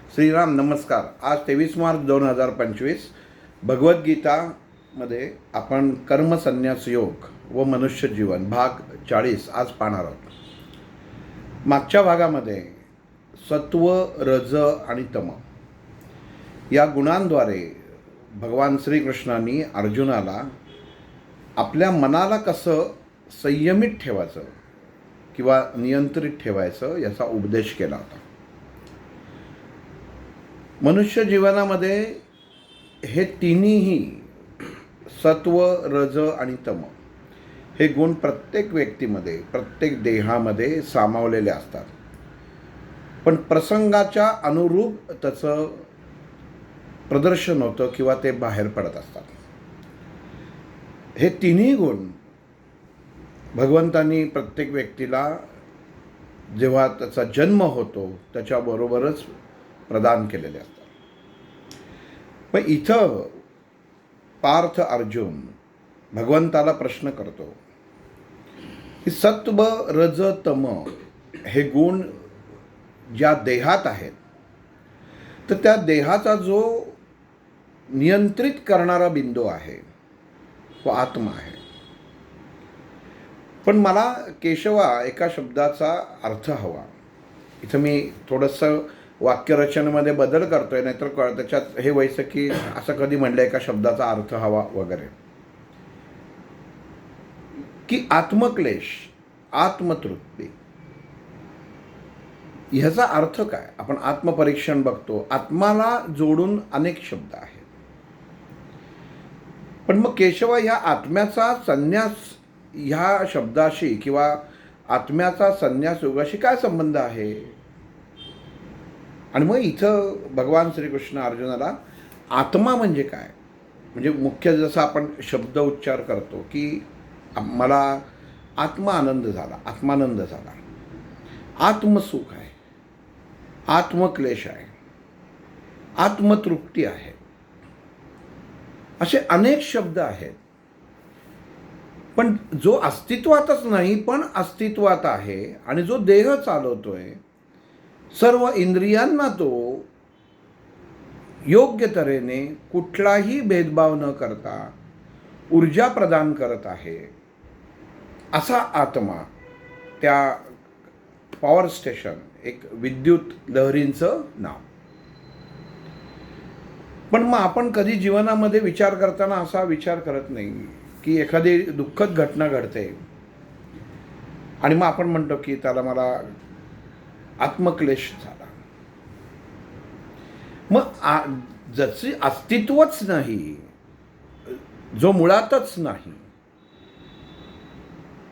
श्रीराम नमस्कार. आज 23 मार्च 2025 भगवद्गीतामध्ये आपण कर्मसन्यास योग व मनुष्य जीवन भाग 40 आज पाहणार आहोत. मागच्या भागामध्ये सत्व, रज आणि तम या गुणांद्वारे भगवान श्रीकृष्णांनी अर्जुनाला आपल्या मनाला कसं संयमित ठेवायचं किंवा नियंत्रित ठेवायचं याचा उपदेश केला होता. मनुष्य जीवनामध्ये हे तिन्हीही सत्व, रज आणि तम हे गुण प्रत्येक व्यक्तीमध्ये, प्रत्येक देहामध्ये सामावलेले असतात. पण प्रसंगाच्या अनुरूप त्याचं प्रदर्शन होतं किंवा ते बाहेर पडत असतात. हे तिन्ही गुण भगवंतांनी प्रत्येक व्यक्तीला जेव्हा त्याचा जन्म होतो त्याच्याबरोबरच प्रदान केलेले असतात. पण इथं पार्थ अर्जुन भगवंताला प्रश्न करतो की सत्व, रज, तम हे गुण ज्या देहात आहेत तर त्या देहाचा जो नियंत्रित करणारा बिंदू आहे तो आत्मा आहे. पण मला केशवा एका शब्दाचा अर्थ हवा. इथं मी थोडंसं वाक्यरचनेमध्ये बदल करतोय, नाहीतर त्याच्यात हे व्हायचं की असं कधी म्हणलं एका शब्दाचा अर्थ हवा वगैरे, की आत्मक्लेश, आत्मतृप्ती ह्याचा अर्थ काय. आपण आत्मपरीक्षण बघतो, आत्माला जोडून अनेक शब्द आहेत. पण मग केशवा ह्या आत्म्याचा संन्यास ह्या शब्दाशी किंवा आत्म्याचा संन्यास योगाशी काय संबंध आहे. आणि मग इथं भगवान श्रीकृष्ण अर्जुनाला आत्मा म्हणजे काय, म्हणजे मुख्य जसं आपण शब्द उच्चार करतो की मला आत्मानंद झाला, आत्मानंद झाला, आत्मसुख आहे, आत्मक्लेश आहे, आत्मतृप्ती आहे, असे अनेक शब्द आहेत. पण जो अस्तित्वातच नाही पण अस्तित्वात आहे आणि जो देह चालवतोय, सर्व इंद्रियांना तो योग्य तऱ्हेने कुठलाही भेदभाव न करता ऊर्जा प्रदान करत आहे, असा आत्मा, त्या पॉवर स्टेशन, एक विद्युत लहरींचं नाव. पण मग आपण कधी जीवनामध्ये विचार करताना असा विचार करत नाही की एखादी दुःखद घटना घडते आणि मग आपण म्हणतो की त्याला मला आत्मक्लेश झाला. मग जशी अस्तित्वच नाही, जो मुळातच नाही,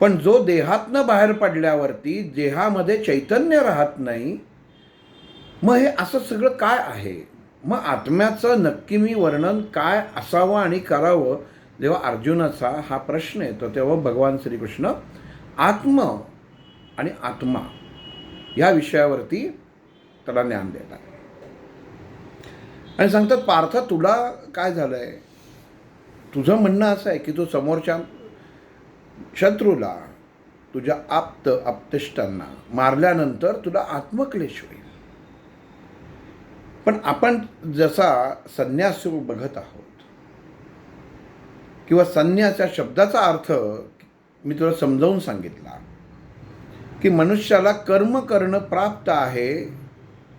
पण जो देहातनं बाहेर पडल्यावरती देहामध्ये चैतन्य राहत नाही, मग हे असं सगळं काय आहे. मग आत्म्याचं नक्की मी वर्णन काय असावं आणि करावं. जेव्हा अर्जुनाचा हा प्रश्न येतो तेव्हा भगवान श्रीकृष्ण आत्म आणि आत्मा या विषयावरती त्याला ज्ञान देतात आणि सांगतात, पार्थ तुला काय झालंय. तुझं म्हणणं असं आहे की तू समोरच्या शत्रूला, तुझ्या आप्तेष्टांना मारल्यानंतर तुला आत्मक्लेश होईल. पण आपण जसा संन्यास बघत आहोत किंवा संन्यास या शब्दाचा अर्थ मी तुला समजावून सांगितला की मनुष्याला कर्म करणं प्राप्त आहे,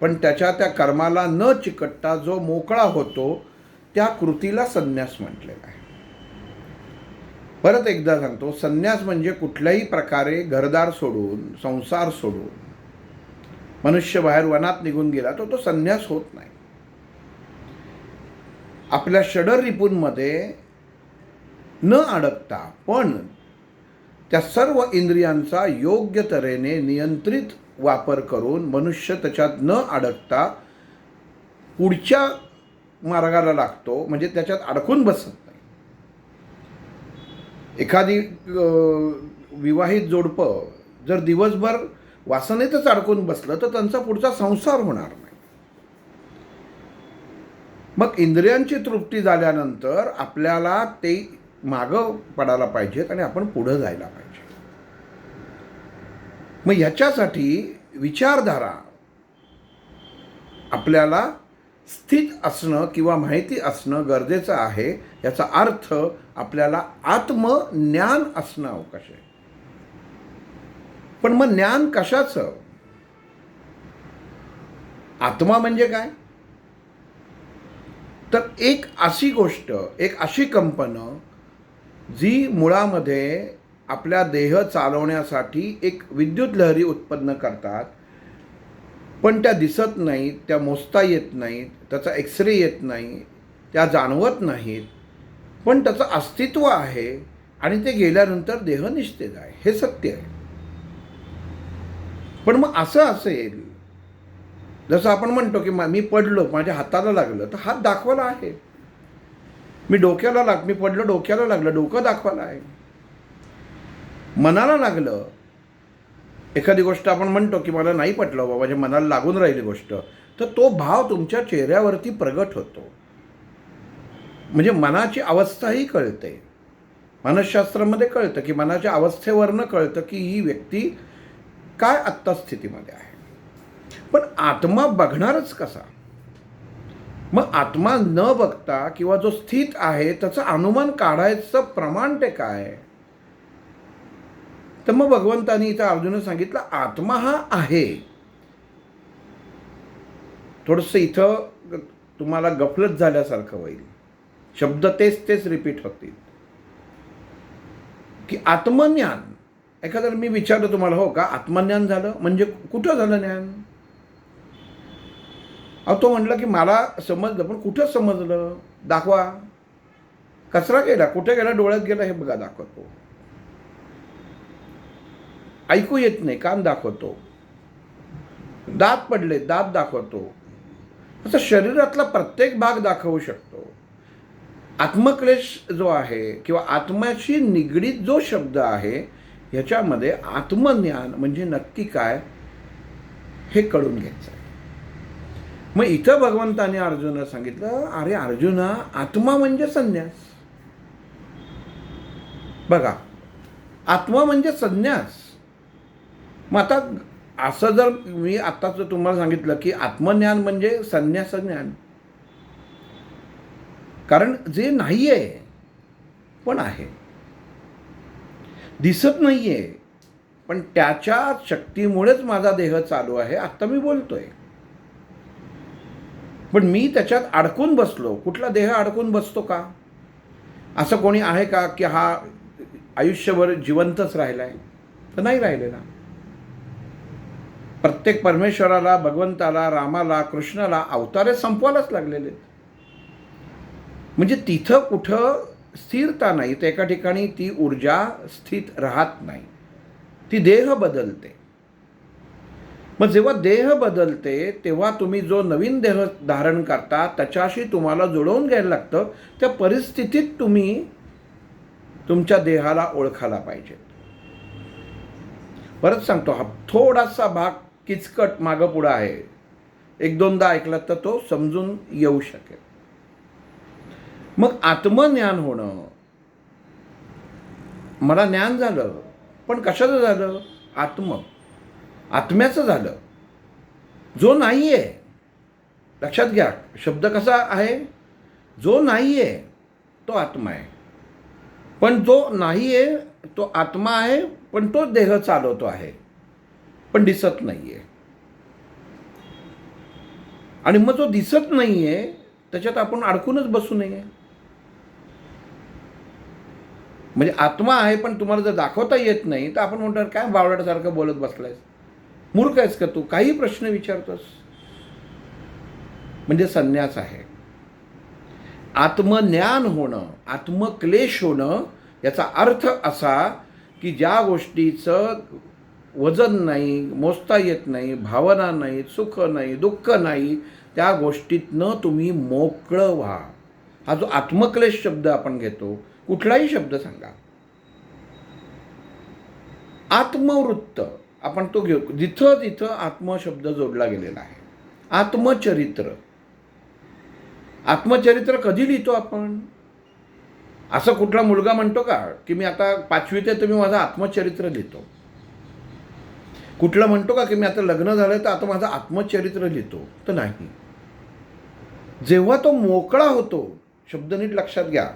पण त्याच्या त्या कर्माला न चिकटता जो मोकळा होतो त्या कृतीला संन्यास म्हटलेला आहे. परत एकदा सांगतो, संन्यास म्हणजे कुठल्याही प्रकारे घरदार सोडून, संसार सोडून मनुष्य बाहेर वनात निघून गेला तो संन्यास होत नाही. आपल्या षडर रिपूंमध्ये न अडकता पण त्या सर्व इंद्रियांचा योग्य तऱ्हेने नियंत्रित वापर करून मनुष्य त्याच्यात न अडकता पुढच्या मार्गाला लागतो, म्हणजे त्याच्यात अडकून बसत नाही. एखादी विवाहित जोडपं जर दिवसभर वासनेतच अडकून बसलं तर त्यांचा पुढचा संसार होणार नाही. मग इंद्रियांची तृप्ती झाल्यानंतर आपल्याला ते मागं पडायला पाहिजेत आणि आपण पुढं जायला पाहिजे. मग ह्याच्यासाठी विचारधारा आपल्याला स्थित असणं किंवा माहिती असणं गरजेचं आहे. याचा अर्थ आपल्याला आत्मज्ञान असणं अवकाश आहे. पण मग ज्ञान कशाचं? आत्मा म्हणजे काय? तर एक अशी गोष्ट, एक अशी कंपनं जी मुळामध्ये आपल्या देह चालवण्यासाठी एक विद्युत लहरी उत्पन्न करतात, पण त्या दिसत नाहीत, त्या मोजता येत नाहीत, त्याचा एक्सरे येत नाही, त्या जाणवत नाहीत, पण त्याचं अस्तित्व आहे आणि ते गेल्यानंतर देह निस्तेज आहे. हे सत्य आहे. पण मग असं असेल, जसं आपण म्हणतो की मी पडलो, माझ्या हाताला लागलं, तर हात दाखवायला आहे. मी पडलो, डोक्याला लागलं, डोकं दाखवायला आहे. मनाला लागलं, एखादी गोष्ट आपण म्हणतो की मला नाही पटलं बाबा, माझ्या मनाला लागून राहिली गोष्ट, तर तो भाव तुमच्या चेहऱ्यावरती प्रगट होतो. म्हणजे मनाची अवस्थाही कळते. मानसशास्त्रामध्ये कळतं की मनाच्या अवस्थेवरनं कळतं की ही व्यक्ती काय आत्ता स्थितीमध्ये आहे. पण आत्मा बघणारच कसा? मग आत्मा न बघता किंवा जो स्थित आहे त्याचं अनुमान काढायचं प्रमाण ते काय? तर मग भगवंतांनी इथं अर्जुन सांगितलं, आत्मा हा आहे. थोडंसं इथं तुम्हाला गफलत झाल्यासारखं होईल. शब्द तेच रिपीट होतील की आत्मज्ञान. एखाद्याला मी विचारलं तुम्हाला, हो का आत्मज्ञान झालं? म्हणजे कुठं झालं ज्ञान? तो म्हटलं की मला समजलं, पण कुठं समजलं? दाखवा. कचरा गेला, कुठे गेला, डोळ्यात गेला, हे बघा दाखवतो. ऐकू येत नाही, कान दाखवतो. दात पडले, दात दाखवतो. असं शरीरातला प्रत्येक भाग दाखवू शकतो. आत्मक्लेश जो आहे किंवा आत्म्याशी निगडीत जो शब्द आहे, ह्याच्यामध्ये आत्मज्ञान म्हणजे नक्की काय हे कळून घ्यायचं. मग इथं भगवंताने अर्जुनाला सांगितलं, अरे अर्जुना, आत्मा म्हणजे संन्यास. बघा, आत्मा म्हणजे संन्यास. मग आता असं जर मी आत्ताच तुम्हाला सांगितलं की आत्मज्ञान म्हणजे संन्यास ज्ञान, कारण जे नाही आहे पण आहे, दिसत नाही आहे पण त्याच्या शक्तीमुळेच माझा देह चालू आहे, आत्ता मी बोलतोय. पण मी त्याच्यात अडकून बसलो. कुठला देह अडकून बसतो का? असं कोणी आहे का की हा आयुष्यभर जिवंतच राहिलाय? तर नाही राहिलेला. प्रत्येक परमेश्वराला, भगवंताला, रामाला, कृष्णाला अवतारे संपवायलाच लागलेले. म्हणजे तिथं कुठं स्थिरता नाही. तर एका ठिकाणी ती ऊर्जा स्थित राहत नाही, ती देह बदलते. मग जेव्हा देह बदलते तेव्हा तुम्ही जो नवीन देह धारण करता त्याच्याशी तुम्हाला जुळवून घ्यायला लागतं. त्या परिस्थितीत तुम्ही तुमच्या देहाला ओळखायला पाहिजे. परत सांगतो, हा थोडासा भाग किचकट मागं पुढं आहे. एक दोनदा ऐकला तर तो समजून येऊ शकेल. मग आत्मज्ञान होणं, मला ज्ञान झालं, पण कशाचं झालं? आत्म्याचं झालं, जो नाही आहे. लक्षात घ्या, शब्द कसा आहे? जो नाही आहे तो आत्मा आहे, पण जो नाही आहे तो आत्मा आहे, पण तो देह चालवतो आहे, पण दिसत नाही आहे. आणि मग जो दिसत नाही आहे त्याच्यात आपण अडकूनच बसू नये. म्हणजे आत्मा आहे पण तुम्हाला जर दाखवता येत नाही तर आपण म्हणतो, काय बावळटासारखं बोलत बसलायस, मूर्ख आहेस का तू, काही प्रश्न विचारतोस. म्हणजे संन्यास आहे. आत्मज्ञान होणं, आत्मक्लेश होणं, याचा अर्थ असा की ज्या गोष्टीचं वजन नाही, मोजता येत नाही, भावना नाही, सुख नाही, दुःख नाही, त्या गोष्टीतनं तुम्ही मोकळं व्हा. हा जो आत्मक्लेश शब्द आपण घेतो, कुठलाही शब्द सांगा, आत्मवृत्त आपण तो घेऊ, जिथं जिथं आत्मशब्द जोडला गेलेला आहे. आत्मचरित्र. आत्मचरित्र कधी लिहितो आपण? असं कुठला मुलगा म्हणतो का की मी आता 5वीत आहे तर मी माझं आत्मचरित्र लिहितो? कुठलं म्हणतो का की मी आता लग्न झालं तर आता माझं आत्मचरित्र लिहितो, तर नाही. जेव्हा तो मोकळा होतो, शब्द नीट लक्षात घ्या,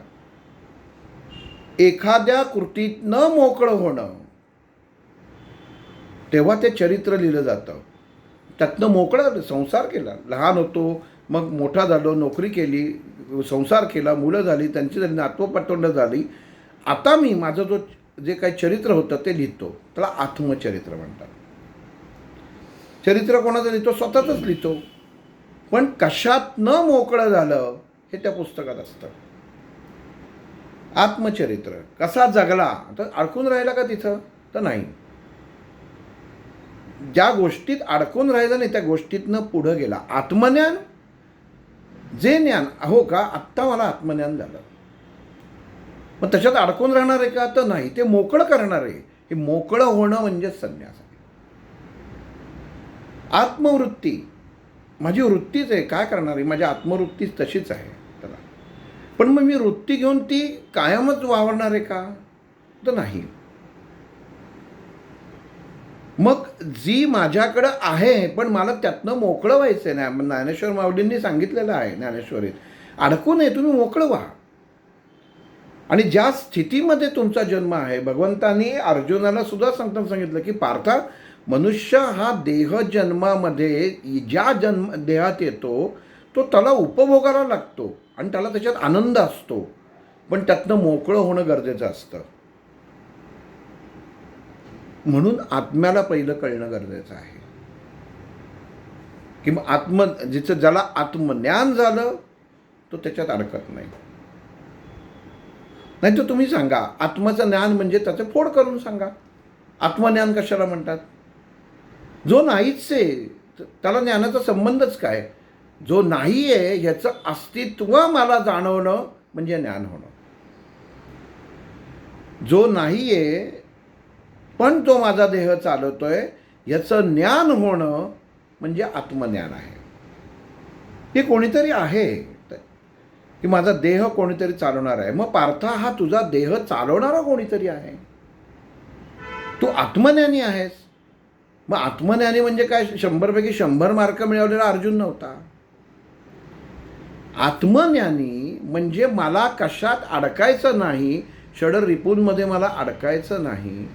एखाद्या कृतीतनं मोकळं होणं, तेव्हा ते चरित्र लिहिलं जातं. त्यातनं मोकळा संसार केला, लहान होतो, मग मोठा झालो, नोकरी केली, संसार केला, मुलं झाली, त्यांची झाली, नातवपटवंड झाली. आता मी माझं जे काही चरित्र होतं ते लिहितो, त्याला आत्मचरित्र म्हणतात. चरित्र कोणाचं लिहितो? स्वतःच लिहितो. पण कशात न मोकळं झालं हे त्या पुस्तकात असतं. आत्मचरित्र कसा जगला, तर अडकून राहिला का तिथं? तर नाही. ज्या गोष्टीत अडकून राहिलं नाही त्या गोष्टीतनं पुढं गेला. आत्मज्ञान, जे ज्ञान, अहो का आत्ता मला आत्मज्ञान झालं, मग त्याच्यात अडकून राहणार आहे का? तर नाही. ते मोकळं करणार आहे. हे मोकळं होणं म्हणजे संन्यास आहे. आत्मवृत्ती माझी वृत्तीच आहे, काय करणार आहे, माझी आत्मवृत्तीच तशीच आहे त्याला. पण मग मी वृत्ती घेऊन ती कायमच वावरणार आहे का? तर नाही. मग जी माझ्याकडं आहे पण मला त्यातनं मोकळं व्हायचं आहे, ज्ञानेश्वर माऊलींनी सांगितलेलं आहे ज्ञानेश्वरीत, अडकू नये, तुम्ही मोकळं व्हा. आणि ज्या स्थितीमध्ये तुमचा जन्म आहे, भगवंतांनी अर्जुनाला सुद्धा सांगितलं की पार्था, मनुष्य हा देह जन्मामध्ये ज्या देहात येतो तो त्याला उपभोगायला लागतो आणि त्याला त्याच्यात आनंद असतो, पण त्यातनं मोकळं होणं गरजेचं असतं. म्हणून आत्म्याला पहिलं कळणं गरजेचं आहे की मग ज्याला आत्मज्ञान झालं तो त्याच्यात अडकत नाही. नाही तर तुम्ही सांगा, आत्माचं ज्ञान म्हणजे त्याचं फोड करून सांगा. आत्मज्ञान कशाला म्हणतात? जो नाहीच आहे त्याला ज्ञानाचा संबंधच काय? जो नाही आहे ह्याचं अस्तित्व मला जाणवणं म्हणजे ज्ञान होणं. जो नाही आहे पण तो माझा देह चालवतोय याचं ज्ञान होणं म्हणजे आत्मज्ञान आहे. हे कोणीतरी आहे की माझा देह कोणीतरी चालवणार आहे. मग पार्था, हा तुझा देह चालवणारा कोणीतरी आहे, तू आत्मज्ञानी आहेस. मग आत्मज्ञानी म्हणजे काय? 100पैकी 100 मार्क मिळवलेला अर्जुन नव्हता. आत्मज्ञानी म्हणजे मला कशात अडकायचं नाही, षड रिपूंमध्ये मला अडकायचं नाही,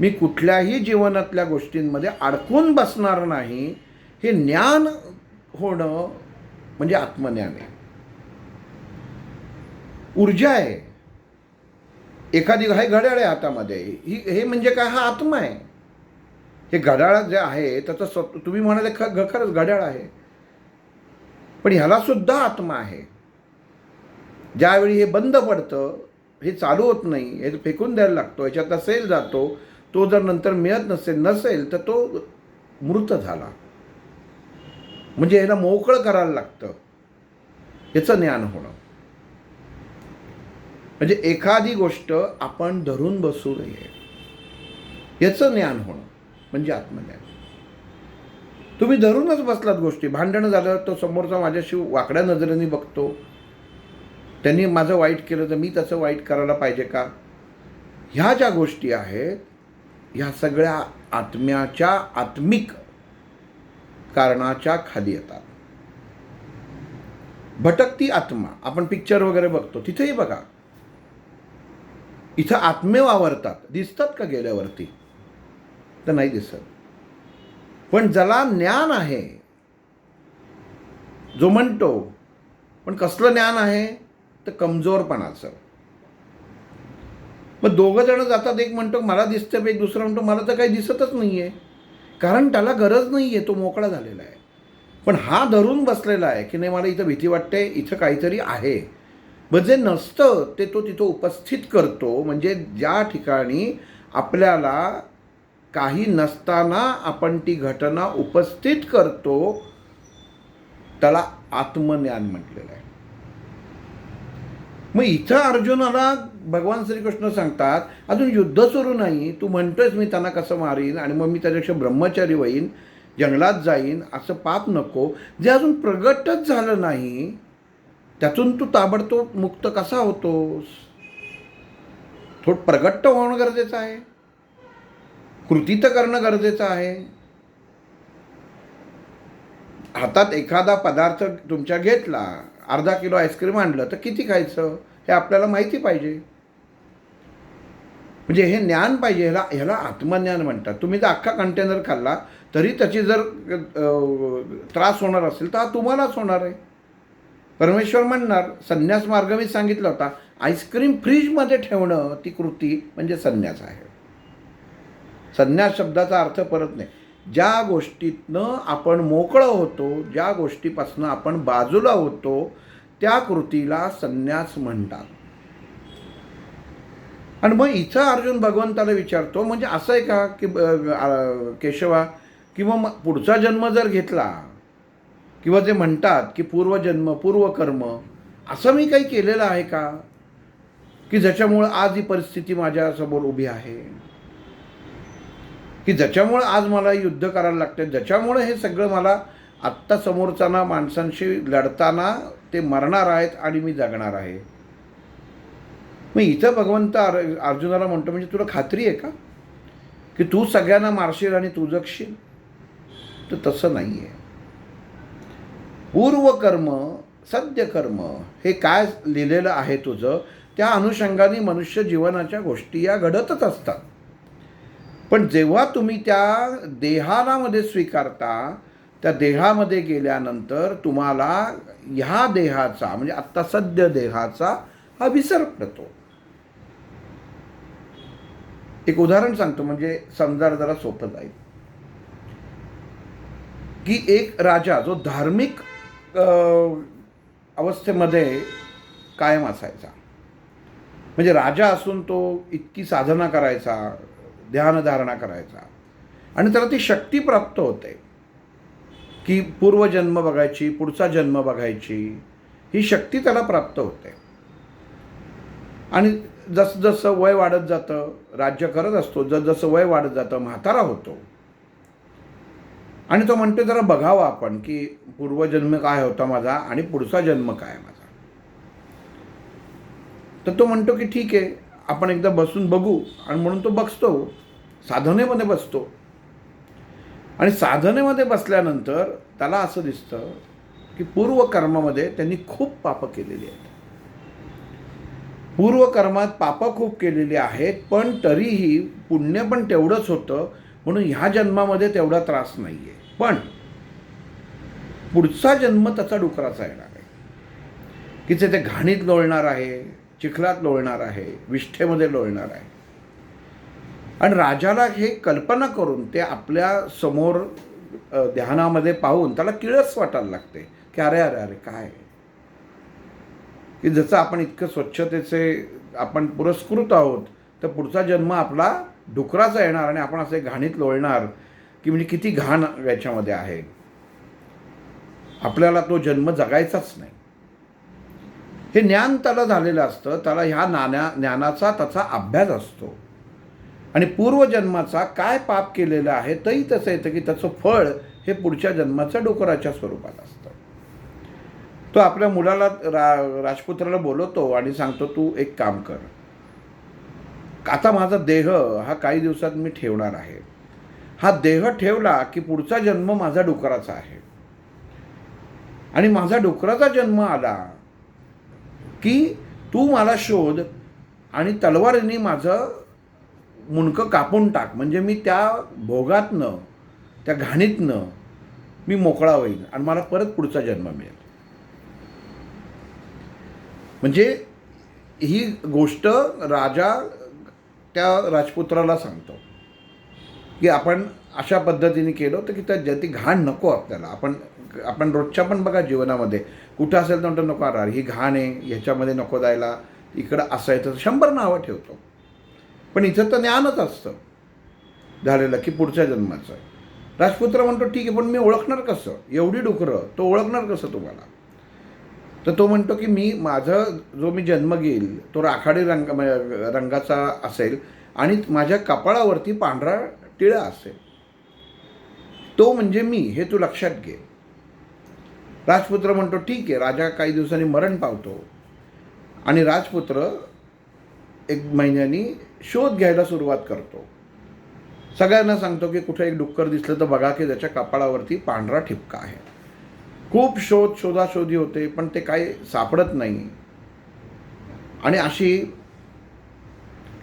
मी कुठल्याही जीवनातल्या गोष्टींमध्ये अडकून बसणार नाही, हे ज्ञान होणं म्हणजे आत्मज्ञान आहे. ऊर्जा आहे, एखादी हे घड्याळ आहे हातामध्ये, हे म्हणजे काय? हा आत्मा आहे. हे घड्याळ जे आहे त्याचं तुम्ही म्हणाले खरंच घड्याळ आहे, पण ह्याला सुद्धा आत्मा आहे. ज्यावेळी हे बंद पडतं, हे चालू होत नाही, हे फेकून द्यायला लागतो, ह्याच्यातला सेल जातो, तो जर नंतर मिळत नसेल तर तो मृत झाला. म्हणजे ह्याला मोकळं करायला लागतं, याचं ज्ञान होणं. म्हणजे एखादी गोष्ट आपण धरून बसू नये याचं ज्ञान होणं म्हणजे आत्मज्ञान. तुम्ही धरूनच बसलात गोष्टी, भांडणं झालं तो समोरचा माझ्याशी वाकड्या नजरेने बघतो, त्यांनी माझं वाईट केलं तर मी त्याचं वाईट करायला पाहिजे का? ह्या ज्या गोष्टी आहेत ह्या सगळ्या आत्म्याच्या आत्मिक कारणाच्या खाली येतात. भटकती आत्मा, आपण पिक्चर वगैरे बघतो तिथेही बघा, इथं आत्मे वावरतात, दिसतात का गेल्यावरती? तर नाही दिसत. पण ज्याला ज्ञान आहे, जो म्हणतो, पण कसलं ज्ञान आहे? तर कमजोरपणाचं. मग दोघं जण जातात, एक म्हणतो मला दिसतं, एक दुसरा म्हणतो मला तर काही दिसतच नाही आहे, कारण त्याला गरज नाही आहे, तो मोकळा झालेला आहे. पण हा धरून बसलेला आहे की नाही मला इथं भीती वाटते, इथं काहीतरी आहे. मग जे नसतं ते तो तिथं उपस्थित करतो. म्हणजे ज्या ठिकाणी आपल्याला काही नसताना आपण ती घटना उपस्थित करतो त्याला आत्मज्ञान म्हटलेलं आहे. मग इथं अर्जुनाला भगवान श्रीकृष्ण सांगतात, अजून युद्ध सुरू नाही, तू म्हणतोयस मी त्यांना कसं मारीन आणि मग मी त्याच्यापेक्षा ब्रह्मचारी होईन, जंगलात जाईन, असं पाप नको. जे अजून प्रगटच झालं नाही त्यातून तू ताबडतोब मुक्त कसा होतोस? थोडं प्रगट्ट होणं गरजेचं आहे. कृती तर करणं गरजेचं आहे. हातात एखादा पदार्थ तुमच्या घेतला, अर्धा किलो आईस्क्रीम आणलं तर किती खायचं हे आपल्याला माहिती पाहिजे. म्हणजे हे ज्ञान पाहिजे. ह्याला आत्मज्ञान म्हणतात. तुम्ही जर अख्खा कंटेनर खाल्ला तरी त्याची जर त्रास होणार असेल तर हा तुम्हालाच होणार आहे. परमेश्वर म्हणणार, संन्यास मार्ग मी सांगितला होता, आईस्क्रीम फ्रीजमध्ये ठेवणं ती कृती म्हणजे संन्यास आहे. संन्यास शब्दाचा अर्थ परत नाही. ज्या गोष्टीतनं आपण मोकळं होतो, ज्या गोष्टीपासून आपण बाजूला होतो, त्या कृतीला संन्यास म्हणतात. आणि मग इथं अर्जुन भगवंताला विचारतो, म्हणजे असं आहे का की केशवा, किंवा पुढचा जन्म जर घेतला, किंवा जे म्हणतात की पूर्वजन्म पूर्वकर्म, असं मी काही केलेलं आहे का की ज्याच्यामुळं आज ही परिस्थिती माझ्यासमोर उभी आहे, की ज्याच्यामुळं आज मला युद्ध करायला लागते, ज्याच्यामुळं हे सगळं मला आत्ता समोरचाना माणसांशी लढताना ते मरणार आहेत आणि मी जगणार आहे. मग इथं भगवंत अर्जुनाला म्हणतो, म्हणजे तुला खात्री आहे का की तू सगळ्यांना मारशील आणि तू जगशील? तर तसं नाही आहे. पूर्वकर्म सद्यकर्म हे काय लिहिलेलं आहे तुझं, त्या अनुषंगाने मनुष्य जीवनाच्या गोष्टी या घडतच असतात. पण जेव्हा तुम्ही त्या देहामध्ये स्वीकारता, त्या देहामध्ये गेल्यानंतर तुम्हाला ह्या देहाचा म्हणजे आत्ता सद्य देहाचा हा विसर पडतो. एक उदाहरण सांगतो म्हणजे समजायला जरा सोपं जाईल. की एक राजा जो धार्मिक अवस्थेमध्ये कायम असायचा, म्हणजे राजा असून तो इतकी साधना करायचा, ध्यानधारणा करायचा, आणि त्याला ती शक्ती प्राप्त होते की पूर्वजन्म बघायची, पुढचा जन्म बघायची, ही शक्ती त्याला प्राप्त होते. आणि जसं जसं वय वाढत जातं, राज्य करत असतो, जसं वय वाढत जातं, म्हातारा होतो, आणि तो म्हणतो जरा बघावं आपण की पूर्वजन्म काय होता माझा आणि पुढचा जन्म काय माझा. तर तो म्हणतो की ठीक आहे, आपण एकदा बसून बघू. आणि म्हणून तो बसतो, साधनेमध्ये बसतो. आणि साधनेमध्ये बसल्यानंतर त्याला असं दिसतं की पूर्वकर्मामध्ये त्यांनी खूप पापं केलेली आहेत. पूर्वकर्मात पापं खूप केलेली आहेत, पण तरीही पुण्य पण तेवढंच होतं, म्हणून ह्या जन्मामध्ये तेवढा त्रास नाही आहे. पण पुढचा जन्म त्याचा डुकराचा येणार आहे की ते घाणीत लोळणार आहे, चिखलात लोळणार आहे, विष्ठेमध्ये लोळणार आहे. आणि राजाला हे कल्पना करून ते आपल्या समोर ध्यानामध्ये पाहून त्याला किळस वाटायला लागते की अरे अरे अरे काय, की जसं आपण इतकं स्वच्छतेचे आपण पुरस्कृत आहोत, तर पुढचा जन्म आपला डुकराचा येणार आणि आपण असे घाणीत लोळणार की म्हणजे किती घाण याच्यामध्ये आहे. आपल्याला तो जन्म जगायचाच नाही. हे ज्ञान त्याला झालेलं असतं, त्याला ह्या ज्ञानाचा त्याचा अभ्यास असतो. आणि पूर्वजन्माचा काय पाप केलेलं आहे तरी तसं येतं की त्याचं फळ हे पुढच्या जन्माच्या डुकराच्या स्वरूपात असतं. तो आपल्या मुलाला राजपुत्राला बोलवतो आणि सांगतो, तू एक काम कर, आता माझा देह हा काही दिवसात मी ठेवणार आहे. हा देह ठेवला की पुढचा जन्म माझा डुकराचा आहे, आणि माझा डुकराचा जन्म आला की तू मला शोध आणि तलवारीने माझं मुंडकं कापून टाक, म्हणजे मी त्या भोगातनं, त्या घाणीतनं मी मोकळा होईल आणि मला परत पुढचा जन्म मिळेल. म्हणजे ही गोष्ट राजा त्या राजपुत्राला सांगतो की आपण अशा पद्धतीने केलं तर की ती घाण नको आपल्याला. आपण रोजच्या पण बघा जीवनामध्ये कुठं असेल तर नको, अरे ही घाण आहे, ह्याच्यामध्ये नको जायला, इकडं असं आहे तर 100 नावं ठेवतो. पण इथं तर ज्ञानच असतं झालेलं की पुढच्या जन्माचं. राजपुत्र म्हणतो ठीक आहे, पण मी ओळखणार कसं एवढी डुकरं, तो ओळखणार कसं तुम्हाला? तर तो म्हणतो की माझं जो मी जन्म घेईल तो राखाडी रंगाचा असेल आणि माझ्या कपाळावरती पांढरा टिळा असेल, तो म्हणजे मी, हे तू लक्षात घे. राजपुत्र म्हणतो ठीक आहे. राजा काही दिवसांनी मरण पावतो आणि राजपुत्र 1 महिन्यानी शोध घ्यायला सुरुवात करतो सगळ्यांना सांगतो की कुठे एक डुक्कर दिसलं तर बघा की त्याच्या कपाळावरती पांढरा ठिपका आहे. खूप शोधाशोधी होते, पण ते काही सापडत नाही. आणि अशी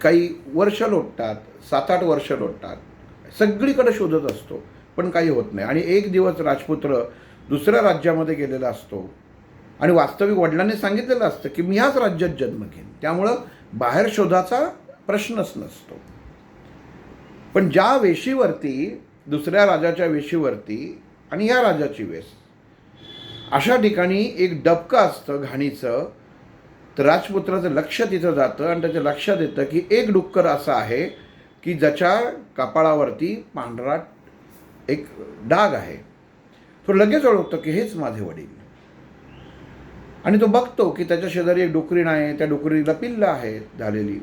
काही वर्ष लोटतात, 7-8 वर्ष लोटतात. सगळीकडे शोधत असतो, पण काही होत नाही. आणि एक दिवस राजपुत्र दुसऱ्या राज्यामध्ये गेलेला असतो आणि वास्तविक वडिलांनी सांगितलेलं असतं की मी ह्याच राज्यात जन्म घेईन, त्यामुळं बाहेर शोधाचा प्रश्नच नसतो. पण ज्या वेशीवरती, दुसऱ्या राजाच्या वेशीवरती आणि या राजाची वेस, अशा ठिकाणी एक डबकं असतं घाणीचं, तर राजपुत्राचं लक्ष तिथं जातं आणि त्याच्या लक्षात येतं की एक डुक्कर असा आहे की ज्याच्या कपाळावरती पांढरा एक डाग आहे. तो लगेच ओळखतो की हेच माझे वडील. आणि तो बघतो की त्याच्या शेजारी एक डुकरीण आहे, त्या डुकरीला पिल्लं आहेत झालेली.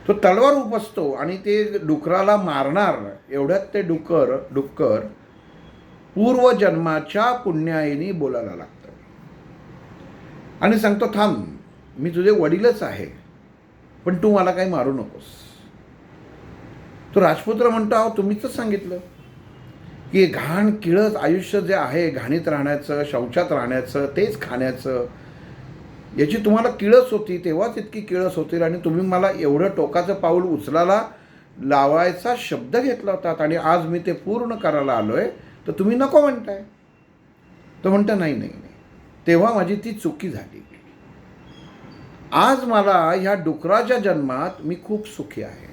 तो तलवार उपसतो आणि ते डुकराला मारणार एवढ्यात ते डुक्कर पूर्वजन्माच्या पुण्याईनी बोलायला लागतं आणि सांगतो, थांब, मी तुझे वडीलच आहे, पण तू मला काही मारू नकोस. तो राजपुत्र म्हणतो, अहो तुम्हीच सांगितलं की घाण किळस आयुष्य जे आहे, घाणीत राहण्याचं, शौचात राहण्याचं, तेच खाण्याचं, याची तुम्हाला किळस होती, तेव्हाच इतकी किळस होतील आणि तुम्ही मला एवढं टोकाचं पाऊल उचलायला लावायचा शब्द घेतला होता आणि आज मी ते पूर्ण करायला आलोय, तर तुम्ही नको म्हणताय. तो म्हणता, नाही नाही नाही, तेव्हा माझी ती चुकी झाली. आज मला ह्या डुकराच्या जन्मात मी खूप सुखी आहे,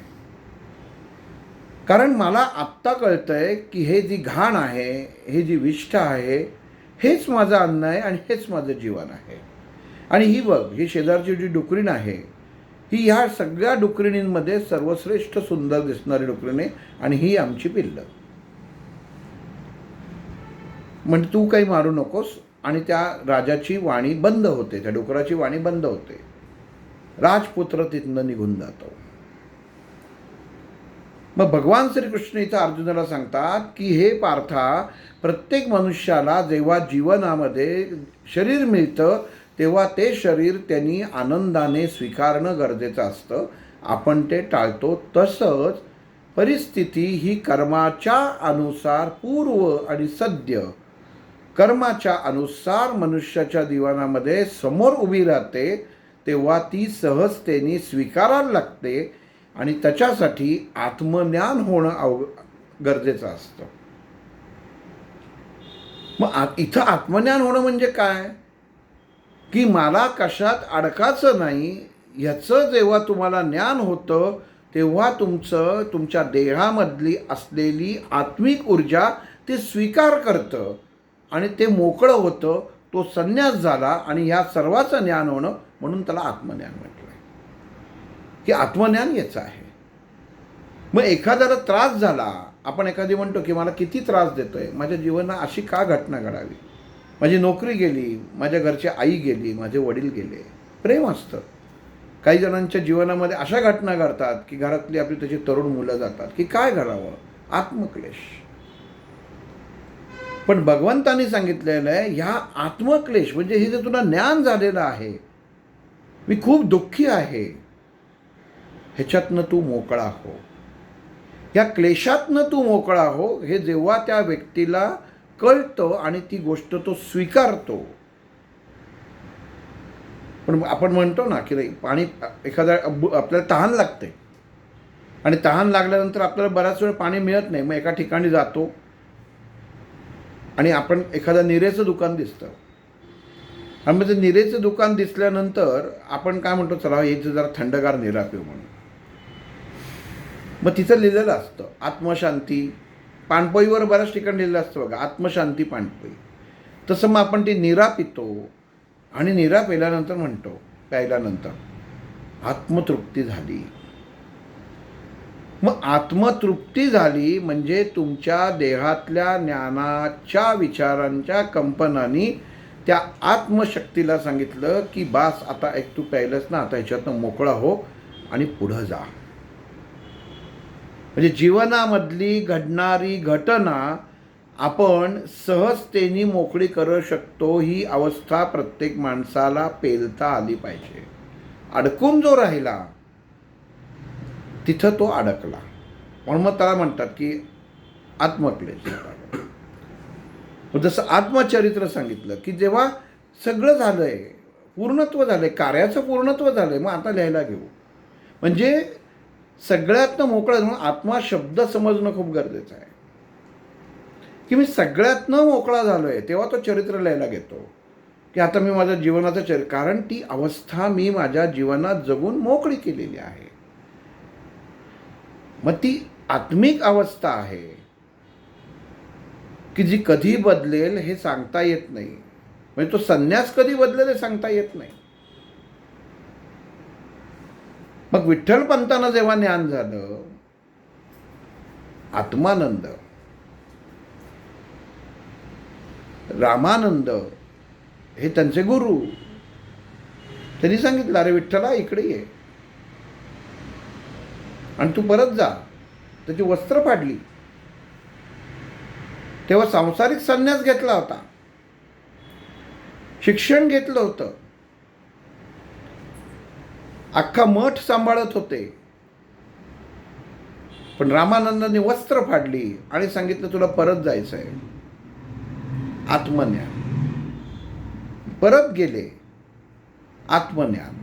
कारण मला आत्ता कळतंय की हे जी घाण आहे, हे जी विष्ठा आहे, हेच माझं अन्न आहे आणि हेच माझं जीवन आहे. आणि ही बघ, ही शेजारची जी डुकरीण आहे, ही ह्या सगळ्या डुकरिणींमध्ये सर्वश्रेष्ठ सुंदर दिसणारी डुकरीण आहे आणि ही आमची पिल्लं. म्हणजे तू काही मारू नकोस. आणि त्या राजाची वाणी बंद होते, त्या डुकराची वाणी बंद होते. राजपुत्र तिथनं निघून जातो. मग भगवान श्रीकृष्ण इथं अर्जुनाला सांगतात की हे पार्था, प्रत्येक मनुष्याला जेव्हा जीवनामध्ये शरीर मिळतं तेव्हा ते शरीर त्यांनी आनंदाने स्वीकारणं गरजेचं असतं. आपण ते टाळतो. तसंच परिस्थिती ही कर्माच्या अनुसार पूर्व आणि सद्य कर्माच्या अनुसार मनुष्याच्या जीवनामध्ये समोर उभी राहते, तेव्हा ती सहजतेने स्वीकारायला लागते आणि त्याच्यासाठी आत्मज्ञान होणं गरजेचं असतं. मग इथं आत्मज्ञान होणं म्हणजे काय की मला कशात अडकायचं नाही, ह्याचं जेव्हा तुम्हाला ज्ञान होतं तेव्हा तुमच्या देहामधली असलेली आत्मिक ऊर्जा ते स्वीकार करतं आणि ते मोकळं होतं. तो संन्यास झाला आणि ह्या सर्वाचं ज्ञान होणं, म्हणून त्याला आत्मज्ञान म्हटलं आहे की आत्मज्ञान याचं आहे. मग एखाद्याला त्रास झाला, आपण एखादी म्हणतो की मला किती त्रास देतोय, माझ्या जीवनात अशी का घटना घडावी, माझी नोकरी गेली, माझ्या घरची आई गेली, माझे वडील गेले. प्रेम असतं. काही जणांच्या जीवनामध्ये अशा घटना घडतात की घरातली आपली त्याची तरुण मुलं जातात की काय घडावं, आत्मक्लेश. पण भगवंतांनी सांगितलेलं आहे, ह्या आत्मक्लेश म्हणजे हे जे तुला ज्ञान झालेलं आहे, मी खूप दुःखी आहे, ह्याच्यातनं तू मोकळा हो, या क्लेशातनं तू मोकळा हो. हे जेव्हा त्या व्यक्तीला कळतं आणि ती गोष्ट तो स्वीकारतो. पण आपण म्हणतो ना की पाणी, एखाद्या आपल्याला तहान लागते आणि तहान लागल्यानंतर आपल्याला बराच वेळ पाणी मिळत नाही. मग एका ठिकाणी जातो आणि आपण एखादं निरेचं दुकान दिसतं आणि मग ते निरेचं दुकान दिसल्यानंतर आपण काय म्हणतो, चला याचं जरा थंडगार निरा पिऊ म्हणून. मग तिथं लिहिलेलं असतं आत्मशांती. पाणपोईवर बऱ्याच ठिकाणी लिहिलेलं असतं बघा, आत्मशांती पाणपोई. तसं मग आपण ती निरा पितो आणि निरा प्यायल्यानंतर आत्मतृप्ती झाली. मग आत्मतृप्ती झाली म्हणजे तुमच्या देहातल्या ज्ञानाच्या विचारांच्या कंपनांनी त्या आत्मशक्तीला सांगितलं की बास, आता एक तू प्यायलंस ना, आता ह्याच्यातनं मोकळा हो आणि पुढं जा. म्हणजे जीवनामधली घडणारी घटना आपण सहजतेने मोकळी करू शकतो. ही अवस्था प्रत्येक माणसाला पेलता आली पाहिजे. अडकून जो राहिला तिथं तो अडकला. म्हणून मग त्याला म्हणतात की आत्मक्लेश. जसं आत्मचरित्र सांगितलं की जेव्हा सगळं झालंय, पूर्णत्व झालंय, कार्याचं पूर्णत्व झालंय, मग आता लिहायला घेऊ. म्हणजे सगळ्यातनं मोकळं. म्हणून आत्मा शब्द समजणं खूप गरजेचं आहे की मी सगळ्यातनं मोकळा झालोय, तेव्हा तो चरित्र लिहायला घेतो की आता मी माझ्या जीवनाचं चरित्र. कारण ती अवस्था मी माझ्या जीवनात जगून मोकळी केलेली आहे. मग ती आत्मिक अवस्था आहे की जी कधी बदलेल हे सांगता येत नाही. म्हणजे तो संन्यास कधी बदलेल हे सांगता येत नाही. मग विठ्ठलपंतांना जेव्हा ज्ञान झालं, आत्मानंद, रामानंद हे त्यांचे गुरु, त्यांनी सांगितलं अरे विठ्ठला इकडे ये आणि तू परत जा. त्याची वस्त्र फाडली. तेव्हा सांसारिक संन्यास घेतला होता, शिक्षण घेतलं होतं, अख्खा मठ सांभाळत होते. पण रामानंदांनी वस्त्र फाडली आणि सांगितलं तुला परत जायचं आहे. आत्मज्ञान. परत गेले, आत्मज्ञान.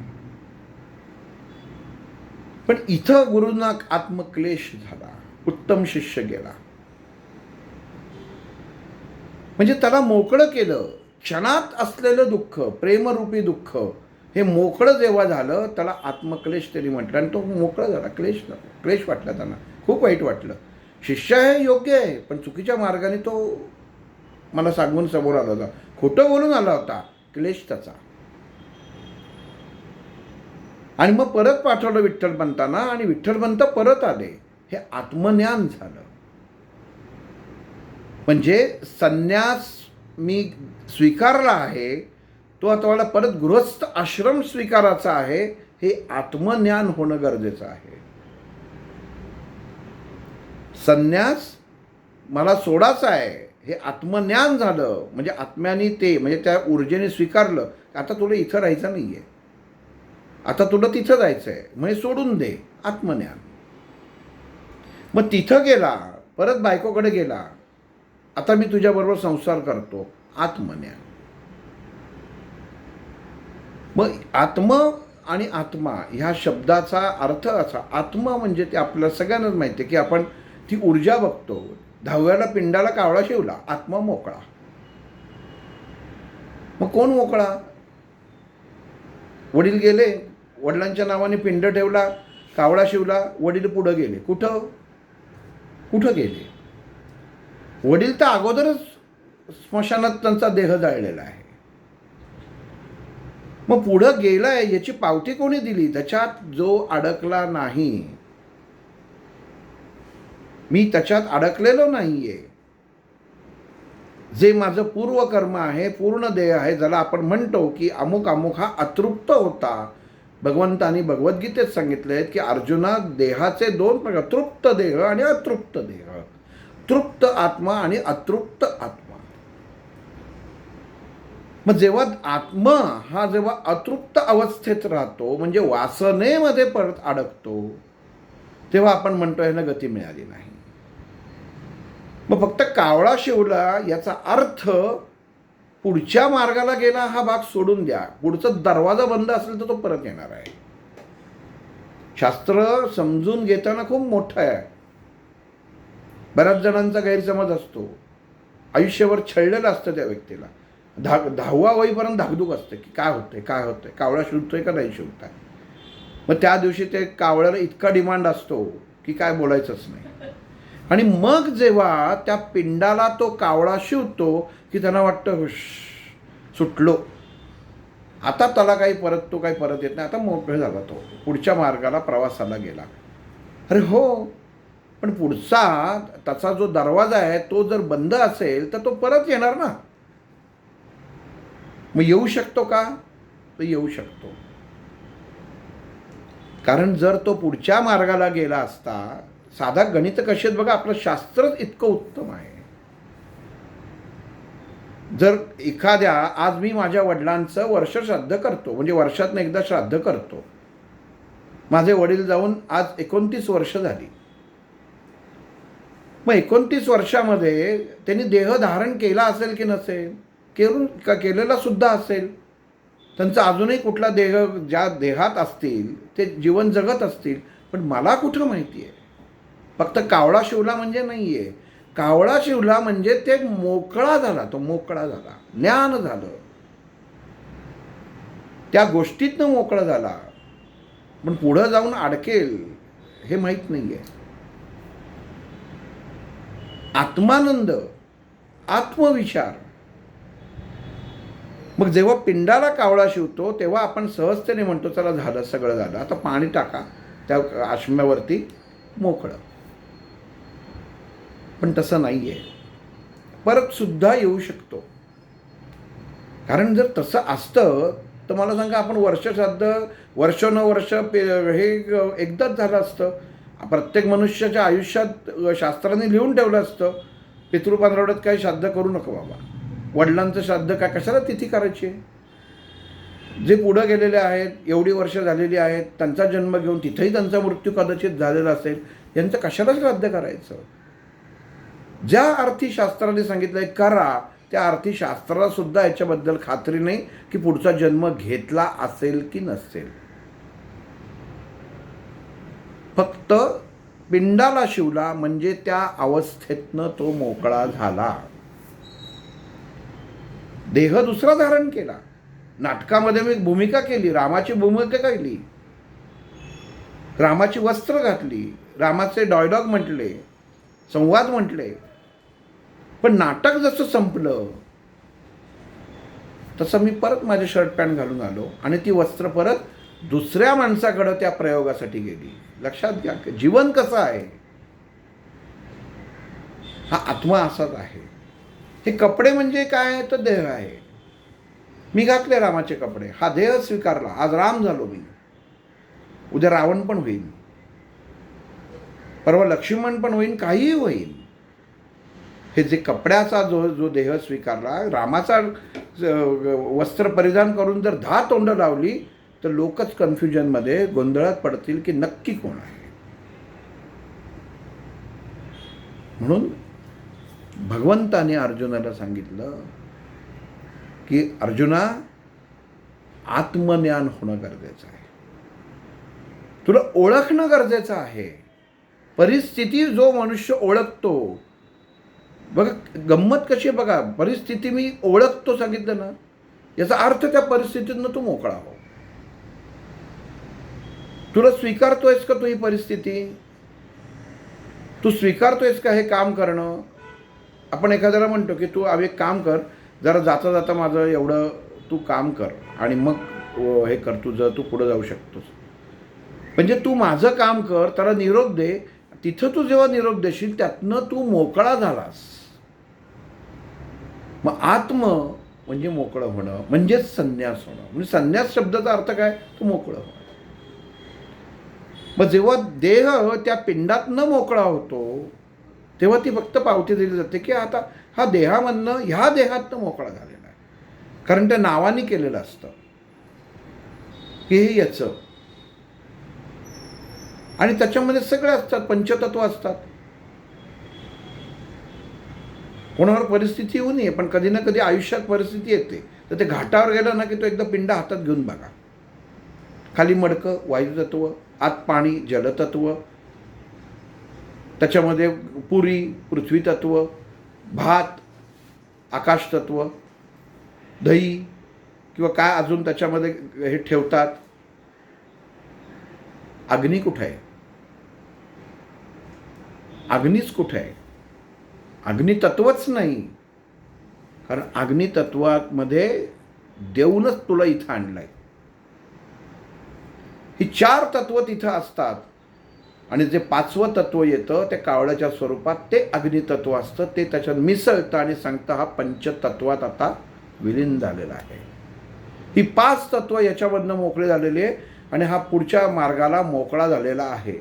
पण इथं गुरुंना आत्मक्लेश झाला, उत्तम शिष्य गेला. म्हणजे त्याला मोकळं केलं. क्षणात असलेलं दुःख, प्रेमरूपी दुःख, हे मोकळं जेव्हा झालं त्याला आत्मक्लेश त्यांनी म्हटलं. आणि तो मोकळा झाला. क्लेश वाटला त्यांना, खूप वाईट वाटलं. शिष्य आहे योग्य आहे, पण चुकीच्या मार्गाने तो मला सांगून समोर आला होता, खोटं बोलून आला होता. क्लेश त्याचा. आणि मग परत पाठवलं विठ्ठलपंतांना आणि विठ्ठलपंत परत आले. हे आत्मज्ञान झालं. म्हणजे संन्यास मी स्वीकारला आहे, तो आता मला परत गृहस्थ आश्रम स्वीकारायचा आहे, हे आत्मज्ञान होणं गरजेचं आहे. संन्यास मला सोडायचा आहे हे आत्मज्ञान झालं. म्हणजे आत्म्याने ते, म्हणजे त्या ऊर्जेने स्वीकारलं, आता तुला इथं राहायचं नाही आहे, आता तुला तिथं जायचं आहे, म्हणजे सोडून दे. आत्मज्ञान. मग तिथं गेला, परत बायकोकडे गेला, आता मी तुझ्याबरोबर संसार करतो. आत्मज्ञान. मग आत्म आणि आत्मा ह्या शब्दाचा अर्थ असा, आत्मा म्हणजे ते आपल्याला सगळ्यांनाच माहिती आहे की आपण ती ऊर्जा बघतो. 10व्याला पिंडाला कावळा शिवला, आत्मा मोकळा. मग कोण मोकळा? वडील गेले, वडिलांच्या नावाने पिंड ठेवला, कावळा शिवला, वडील पुढं गेले. कुठं गेले? वडील तर अगोदरच स्मशानात त्यांचा देह जाळलेला आहे. मग पुढं गेलाय याची पावती कोणी दिली? त्याच्यात जो अडकला नाही. मी त्याच्यात अडकलेलो नाहीये. जे माझं पूर्वकर्म आहे, पूर्ण देह आहे, ज्याला आपण म्हणतो की अमुक अमुक हा अतृप्त होता. भगवंतांनी भगवद्गीतेत सांगितले की अर्जुना, देहाचे दोन प्रकार, तृप्त देह आणि अतृप्त देह. तृप्त आत्मा आणि अतृप्त आत्मा. मग जेव्हा आत्मा हा जेव्हा अतृप्त अवस्थेत राहतो, म्हणजे वासनेमध्ये परत अडकतो, तेव्हा आपण म्हणतो ह्याला गती मिळाली नाही. मग फक्त कावळा शिवला याचा अर्थ पुढच्या मार्गाला गेला हा भाग सोडून द्या. पुढचा दरवाजा बंद असेल तर तो परत येणार आहे. शास्त्र समजून घेताना खूप मोठं आहे. बऱ्याच जणांचा गैरसमज असतो. आयुष्यभर छळलेलं असतं त्या व्यक्तीला. 10वा वयीपर्यंत धाकधूक असते की काय होतंय, कावळा शिवतोय का नाही शिवताय. मग त्या दिवशी ते कावळ्याला इतका डिमांड असतो की काय बोलायचंच नाही. आणि मग जेव्हा त्या पिंडाला तो कावळा शिवतो की त्यांना वाटतं सुटलो, आता त्याला तो काही परत येत नाही, आता मोकळा झाला, तो पुढच्या मार्गाला प्रवासाला गेला. अरे हो, पण पुढचा त्याचा जो दरवाजा आहे तो जर बंद असेल तर तो परत येणार ना. मग येऊ शकतो का? तो येऊ शकतो. कारण जर तो पुढच्या मार्गाला गेला असता, साधा गणित कसे आहेत बघा, आपलं शास्त्रच इतकं उत्तम आहे. जर एखाद्या, आज मी माझ्या वडिलांचं वर्ष श्राद्ध करतो, म्हणजे वर्षातनं एकदा श्राद्ध करतो. माझे वडील जाऊन आज 29 वर्ष झाली. मग 29 वर्षामध्ये त्यांनी देह धारण केला असेल की नसेल, केलेला सुद्धा असेल. त्यांचा अजूनही कुठला देह ज्या देहात असतील ते जीवन जगत असतील, पण मला कुठं माहिती आहे. फक्त कावळा शिवला म्हणजे नाही आहे. कावळा शिवला म्हणजे ते मोकळा झाला, तो मोकळा झाला, ज्ञान झालं, त्या गोष्टीतनं मोकळा झाला. पण पुढं जाऊन अडकेल हे माहीत नाही आहे. आत्मानंद, आत्मविचार. मग जेव्हा पिंडाला कावळा शिवतो तेव्हा आपण सहजतेने म्हणतो चला झालं, सगळं झालं, आता पाणी टाका त्या आश्म्यावरती, मोकळं. पण तसं नाही आहे, परत सुद्धा येऊ शकतो. कारण जर तसं असतं तर मला सांगा, आपण वर्ष हे एकदाच झालं असतं. प्रत्येक मनुष्याच्या आयुष्यात शास्त्राने लिहून ठेवलं असतं, पितृ पंधरवड्यात काही श्राद्ध करू नको बाबा. वडिलांचं श्राद्ध काय, कशाला तिथी करायची आहे. जे पुढं गेलेले आहेत, एवढी वर्ष झालेली आहेत, त्यांचा जन्म घेऊन तिथेही त्यांचा मृत्यू कदाचित झालेला असेल, यांचं कशाला श्राद्ध करायचं. ज्या अर्थी शास्त्राने सांगितलंय करा, त्या अर्थी शास्त्राला सुद्धा याच्याबद्दल खात्री नाही की पुढचा जन्म घेतला असेल की नसेल. फक्त पिंडाला शिवला म्हणजे त्या अवस्थेतनं तो मोकळा झाला. देह दुसरा धारण केला. नाटकामध्ये मी भूमिका केली, रामाची भूमिका केली, रामाची वस्त्र घातली, रामाचे डायलॉग म्हटले, संवाद म्हटले. पण नाटक जसं संपलं तसं मी परत माझे शर्ट पॅन्ट घालून आलो आणि ती वस्त्र परत दुसऱ्या माणसाकडं त्या प्रयोगासाठी गेली. लक्षात घ्या, जीवन कसं आहे, हा आत्मा असाच आहे. हे कपडे म्हणजे काय, तर देह आहे. मी घातले रामाचे कपडे, हा देह स्वीकारला, आज राम झालो मी, उद्या रावण पण होईल, परवा लक्ष्मण पण होईल, काहीही होईल. हे जे कपड्याचा जो देह स्वीकारला, रामाचा वस्त्र परिधान करून जर 10 तोंड लावली तर लोकच कन्फ्युजनमध्ये गोंधळात पडतील की नक्की कोण आहे. म्हणून भगवंताने अर्जुनाला सांगितलं की अर्जुना, आत्मज्ञान होणं गरजेचं आहे, तुला ओळखणं गरजेचं आहे. परिस्थिती जो मनुष्य ओळखतो, बघा गंमत कशी आहे बघा, परिस्थिती मी ओळखतो सांगितलं ना, याचा अर्थ त्या परिस्थितीतनं तू मोकळा हो. तुला स्वीकारतोयस का तू ही परिस्थिती, तू स्वीकारतोयस का हे काम करणं. आपण एखाद्याला म्हणतो की तू एक काम कर, जरा जाता जाता माझं एवढं तू काम कर आणि मग हे कर, तुझं तू पुढं जाऊ शकतोस. म्हणजे तू माझं काम कर, त्याला निरोप दे. तिथं तू जेव्हा निरोप देशील त्यातनं तू मोकळा झालास. मग आत्म म्हणजे मोकळं होणं, म्हणजेच संन्यास होणं. म्हणजे संन्यास शब्दाचा अर्थ काय, तू मोकळं होणं. मग जेव्हा देह त्या पिंडातनं मोकळा होतो तेव्हा ती फक्त पावती दिली जाते की आता हा देहामधनं ह्या देहातनं मोकळा झालेला आहे. कारण त्या नावाने केलेलं असतं की हे याचं, आणि त्याच्यामध्ये सगळे असतात, पंचतत्व असतात. कोणावर परिस्थिती येऊ नये, पण कधी ना कधी आयुष्यात परिस्थिती येते. तर ते घाटावर गेलं ना की तो एकदा पिंड हातात घेऊन बघा. खाली मडकं वायुतत्व, आत पाणी जलतत्व, त्याच्यामध्ये पुरी पृथ्वी तत्व, भात आकाश तत्व, दही किंवा काय अजून त्याच्यामध्ये हे ठेवतात. अग्नी कुठे आहे, अग्नीच कुठे आहे, अग्नितत्वच नाही. कारण अग्नितत्वामध्ये देऊनच तुला इथं आणलंय. ही 4 तत्व तिथं असतात आणि जे 5वं तत्व येतं ते कावळ्याच्या स्वरूपात ते अग्नितत्व असतं. ते त्याच्यात मिसळतं आणि सांगतं हा पंचतत्वात आता विलीन झालेला आहे. ही 5 तत्व याच्यामधनं मोकळे झालेली आहे आणि हा पुढच्या मार्गाला मोकळा झालेला आहे.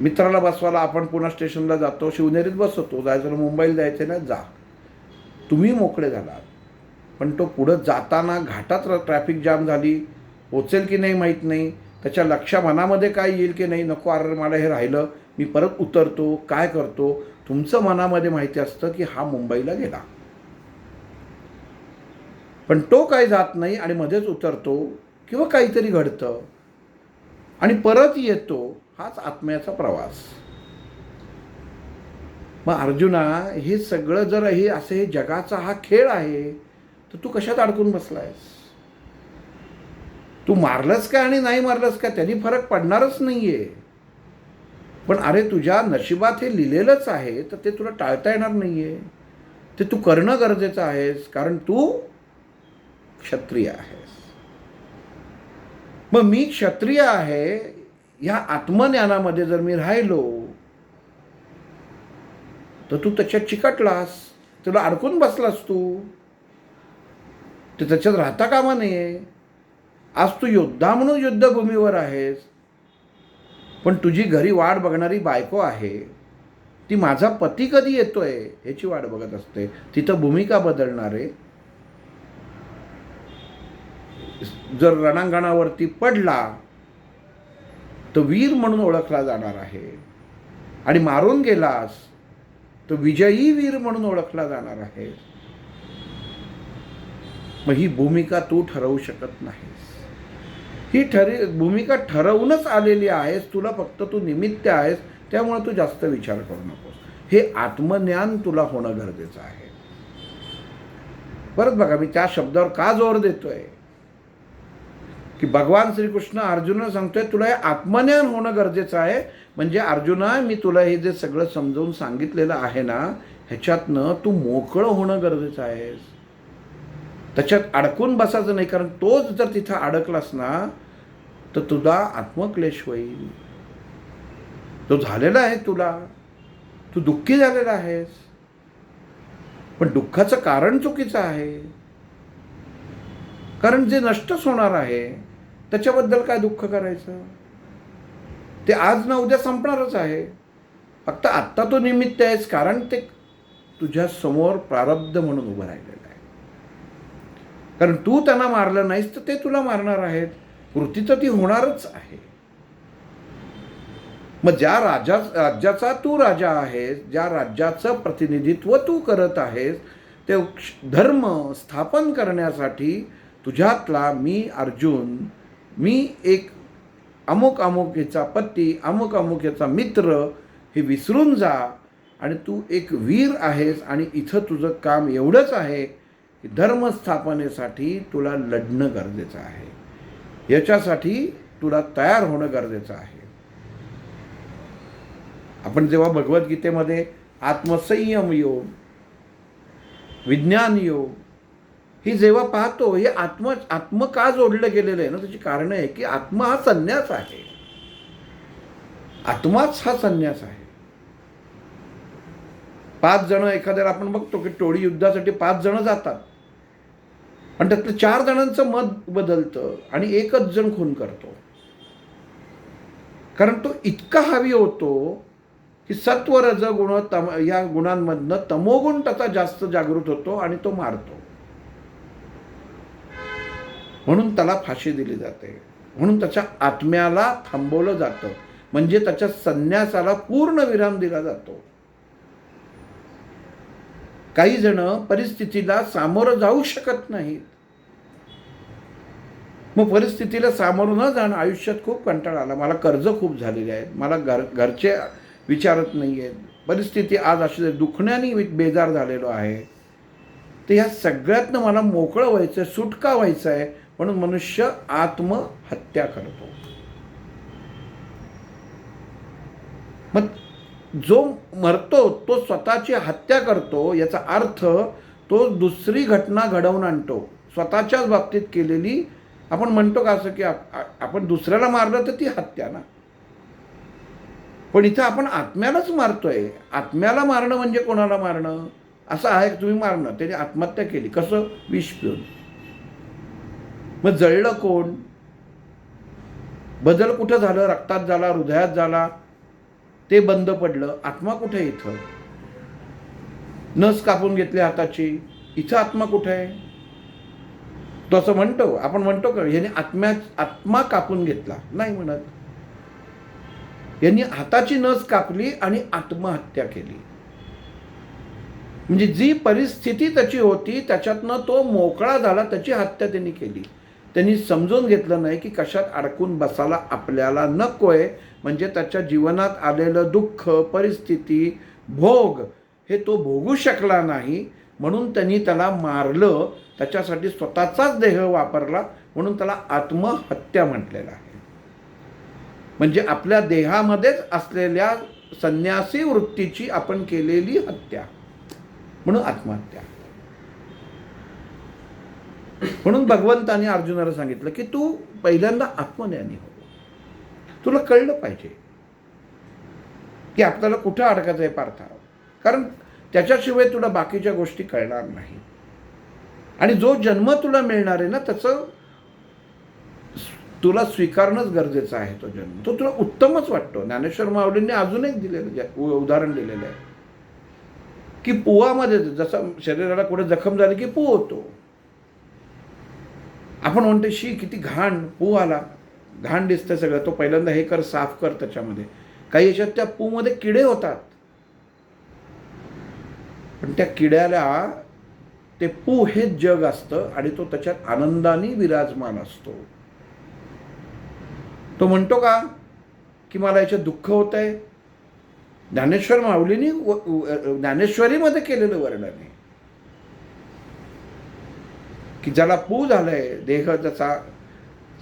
मित्राला बसवायला आपण पुणे स्टेशनला जातो, शिवनेरीत बसवतो, जायचं मुंबईला जायचं ना, जा, तुम्ही मोकळे झालात. पण तो पुढं जाताना घाटात ट्रॅफिक जाम झाली, पोचेल की नाही माहीत नाही, त्याच्या मनामध्ये काय येईल की नाही, नको अरे मला हे राहिलं, मी परत उतरतो, काय करतो, तुमचं मनामध्ये माहिती असतं की हा मुंबईला गेला. पण तो काय जात नाही आणि मध्येच उतरतो किंवा काहीतरी घडतं आणि परत येतो. हाच आत्म्याचा प्रवास. मग अर्जुना, हे सगळं जर हे असे जगाचा हा खेळ आहे, तर तू कशात अडकून बसलायस? तू मारलंस का आणि नाही मारलंस का त्यांनी फरक पडणारच नाहीये. पण अरे तुझ्या नशिबात हे लिहिलेलंच आहे, तर ते तुला टाळता येणार नाहीये. ते तू करणं गरजेचं आहेस, कारण तू क्षत्रिय आहेस. मग मी क्षत्रिय आहे ह्या आत्मज्ञानामध्ये जर मी राहिलो, तर तू त्याच्यात चिकटलास, तुला अडकून बसलास तू. ते त्याच्यात राहता कामा नये. आज तू योद्धा म्हणून युद्धभूमीवर आहेस, पण तुझी घरी वाट बघणारी बायको आहे, ती माझा पती कधी येतोय ह्याची वाट बघत असते. तिथं भूमिका बदलणारे, जर रणांगणावरती पडला तर वीर म्हणून ओळखला जाणार आहे, आणि मारून गेलास तर विजयी वीर म्हणून ओळखला जाणार आहे. मग ही भूमिका तू ठरवू शकत नाहीस. ही भूमिका ठरवूनच आलेली आहेस. तुला फक्त तू निमित्त आहेस, त्यामुळे तू जास्त विचार करू नकोस. हे आत्मज्ञान तुला होणं गरजेचं आहे. परत बघा, मी त्या शब्दावर का जोर देतोय की भगवान श्रीकृष्ण अर्जुनाला सांगतोय तुला हे आत्मज्ञान होणं गरजेचं आहे. म्हणजे अर्जुना, मी तुला हे जे सगळं समजावून सांगितलेलं आहे ना, ह्याच्यातनं तू मोकळं होणं गरजेचं आहे. त्याच्यात अडकून बसायचं नाही, कारण तोच जर तिथं अडकलास ना तर तुझा आत्मक्लेश होईल. तो झालेला आहे तुला, तू दुःखी झालेला आहेस. पण दुःखाचं कारण चुकीचं आहे, कारण जे नष्टच होणार आहे त्याच्याबद्दल काय दुःख करायचं. ते आज ना उद्या संपणारच आहे. फक्त आत्ता तो निमित्त आहेस, कारण ते तुझ्या समोर प्रारब्ध म्हणून उभं राहिलेलं आहे. कारण तू त्यांना मारलं नाहीस तर ते तुला मारणार आहेत. कृती तर ती होणारच आहे. मग ज्या राज्याचा तू राजा आहेस, ज्या राज्याचं प्रतिनिधित्व तू करत आहेस, ते धर्म स्थापन करण्यासाठी तुझ्यातला मी अर्जुन, मी एक अमुक अमुक याचा पती, अमुक अमुक याचा मित्र, हे विसरून जा आणि तू एक वीर आहेस. आणि इथं तुझं काम एवढंच आहे की धर्मस्थापनेसाठी तुला लढणं गरजेचं आहे. याच्यासाठी तुला तयार होणं गरजेचं आहे. आपण जेव्हा भगवद्गीतेमध्ये आत्मसंयम योग, विज्ञान योग ही जेव्हा पाहतो, हे आत्म का जोडलं गेलेलं आहे ना, त्याची कारण आहे की आत्मा हा संन्यास आहे. आत्माच हा संन्यास आहे. 5 जण एखाद्याला आपण बघतो की टोळी युद्धासाठी 5 जण जातात, पण त्यातलं 4 जणांचं मत बदलतं आणि एकच जण खून करतो. कारण तो इतका हवी होतो की सत्व रज गुण या गुणांमधनं तमोगुण त्याचा जास्त जागृत होतो आणि तो मारतो. म्हणून त्याला फाशी दिली जाते, म्हणून त्याच्या आत्म्याला थांबवलं जातं, म्हणजे त्याच्या संन्यासाला पूर्ण विराम दिला जातो. काही जण परिस्थितीला सामोरं जाऊ शकत नाहीत. मग परिस्थितीला सामोरं न जाणं, आयुष्यात खूप कंटाळा आला, मला कर्ज खूप झालेले आहेत, मला घरचे विचारत नाही आहेत, परिस्थिती आज अशी दुखण्याने बेजार झालेलो आहे, तर ह्या सगळ्यातनं मला मोकळं व्हायचं आहे, सुटका व्हायचं आहे, म्हणून मनुष्य आत्महत्या करतो. मग जो मरतो तो स्वतःची हत्या करतो. याचा अर्थ तो दुसरी घटना घडवून आणतो, स्वतःच्याच बाबतीत केलेली. आपण म्हणतो का असं की आपण दुसऱ्याला मारलं तर ती हत्या ना, पण इथं आपण आत्म्यालाच मारतोय. आत्म्याला मारणं म्हणजे कोणाला मारणं असं आहे? तुम्ही मारणं, त्याने आत्महत्या केली, कसं? विष पिऊन. मग जळलं कोण? बदल कुठं झालं? रक्तात झाला, हृदयात झाला, ते बंद पडलं. आत्मा कुठे आहे इथं? नस कापून घेतली हाताची, इथं आत्मा कुठे आहे? तो असं म्हणतो, आपण म्हणतो का ह्याने आत्मा कापून घेतला? नाही म्हणत. यांनी हाताची नस कापली आणि आत्महत्या केली. म्हणजे जी परिस्थिती त्याची होती त्याच्यातनं तो मोकळा झाला, त्याची हत्या त्यांनी केली. त्यांनी समजून घेतलं नाही की कशात अडकून बसायला आपल्याला नकोय. म्हणजे त्याच्या जीवनात आलेलं दुःख, परिस्थिती, भोग हे तो भोगू शकला नाही, म्हणून त्यांनी त्याला मारलं. त्याच्यासाठी स्वतःचाच देह वापरला, म्हणून त्याला आत्महत्या म्हटलेलं आहे. म्हणजे आपल्या देहामध्येच असलेल्या संन्यासी वृत्तीची आपण केलेली हत्या, म्हणून आत्महत्या. म्हणून भगवंतांनी अर्जुनाला सांगितलं की तू पहिल्यांदा आत्मज्ञानी हो. तुला कळलं पाहिजे की आपल्याला कुठं अडकायचं आहे पार्था, कारण त्याच्याशिवाय तुला बाकीच्या गोष्टी कळणार नाही. आणि जो जन्म तुला मिळणार आहे ना, त्याचं तुला स्वीकारणंच गरजेचं आहे. तो जन्म तो तुला उत्तमच वाटतो. ज्ञानेश्वर माऊलींनी अजून एक दिलेलं उदाहरण दिलेलं आहे की पुवामध्ये जसं शरीराला कुठे जखम झाली की पू होतो. आपण म्हणतो शी किती घाण, पू आला, घाण दिसतं सगळं, तो पहिल्यांदा हे कर, साफ कर. त्याच्यामध्ये काही याच्यात त्या पूमध्ये किडे होतात, पण त्या किड्याला ते पू हेच जग असतं आणि तो त्याच्यात आनंदाने विराजमान असतो. तो म्हणतो का की मला याच्यात दुःख होत आहे? ज्ञानेश्वर माऊलींनी ज्ञानेश्वरीमध्ये केलेलं वर्णन आहे की ज्याला पू झालंय, देह त्याचा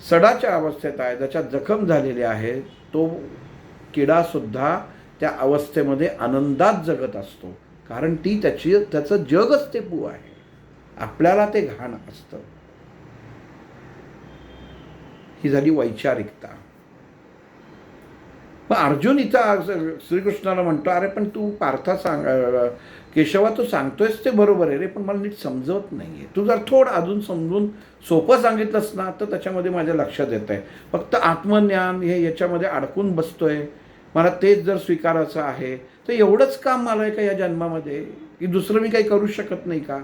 सडाच्या अवस्थेत आहे, ज्याच्यात जखम झालेली आहे, तो किडासुद्धा त्या अवस्थेमध्ये आनंदात जगत असतो. कारण त्याचं जगच ते पू आहे. आपल्याला ते घाण असतं. ही झाली वैचारिकता. पण अर्जुन इथं श्रीकृष्णाला म्हणतो, अरे पण तू पार्था सांग, केशवा तू सांगतोयस ते बरोबर आहे रे, पण मला नीट समजवत नाही आहे. तू जर थोडं अजून समजून सोपं सांगितलंस ना तर त्याच्यामध्ये माझ्या लक्षात येत आहे. फक्त आत्मज्ञान हे याच्यामध्ये अडकून बसतोय, मला तेच जर स्वीकारायचं आहे तर एवढंच काम मला आहे का या जन्मामध्ये, की दुसरं मी काही करू शकत नाही का?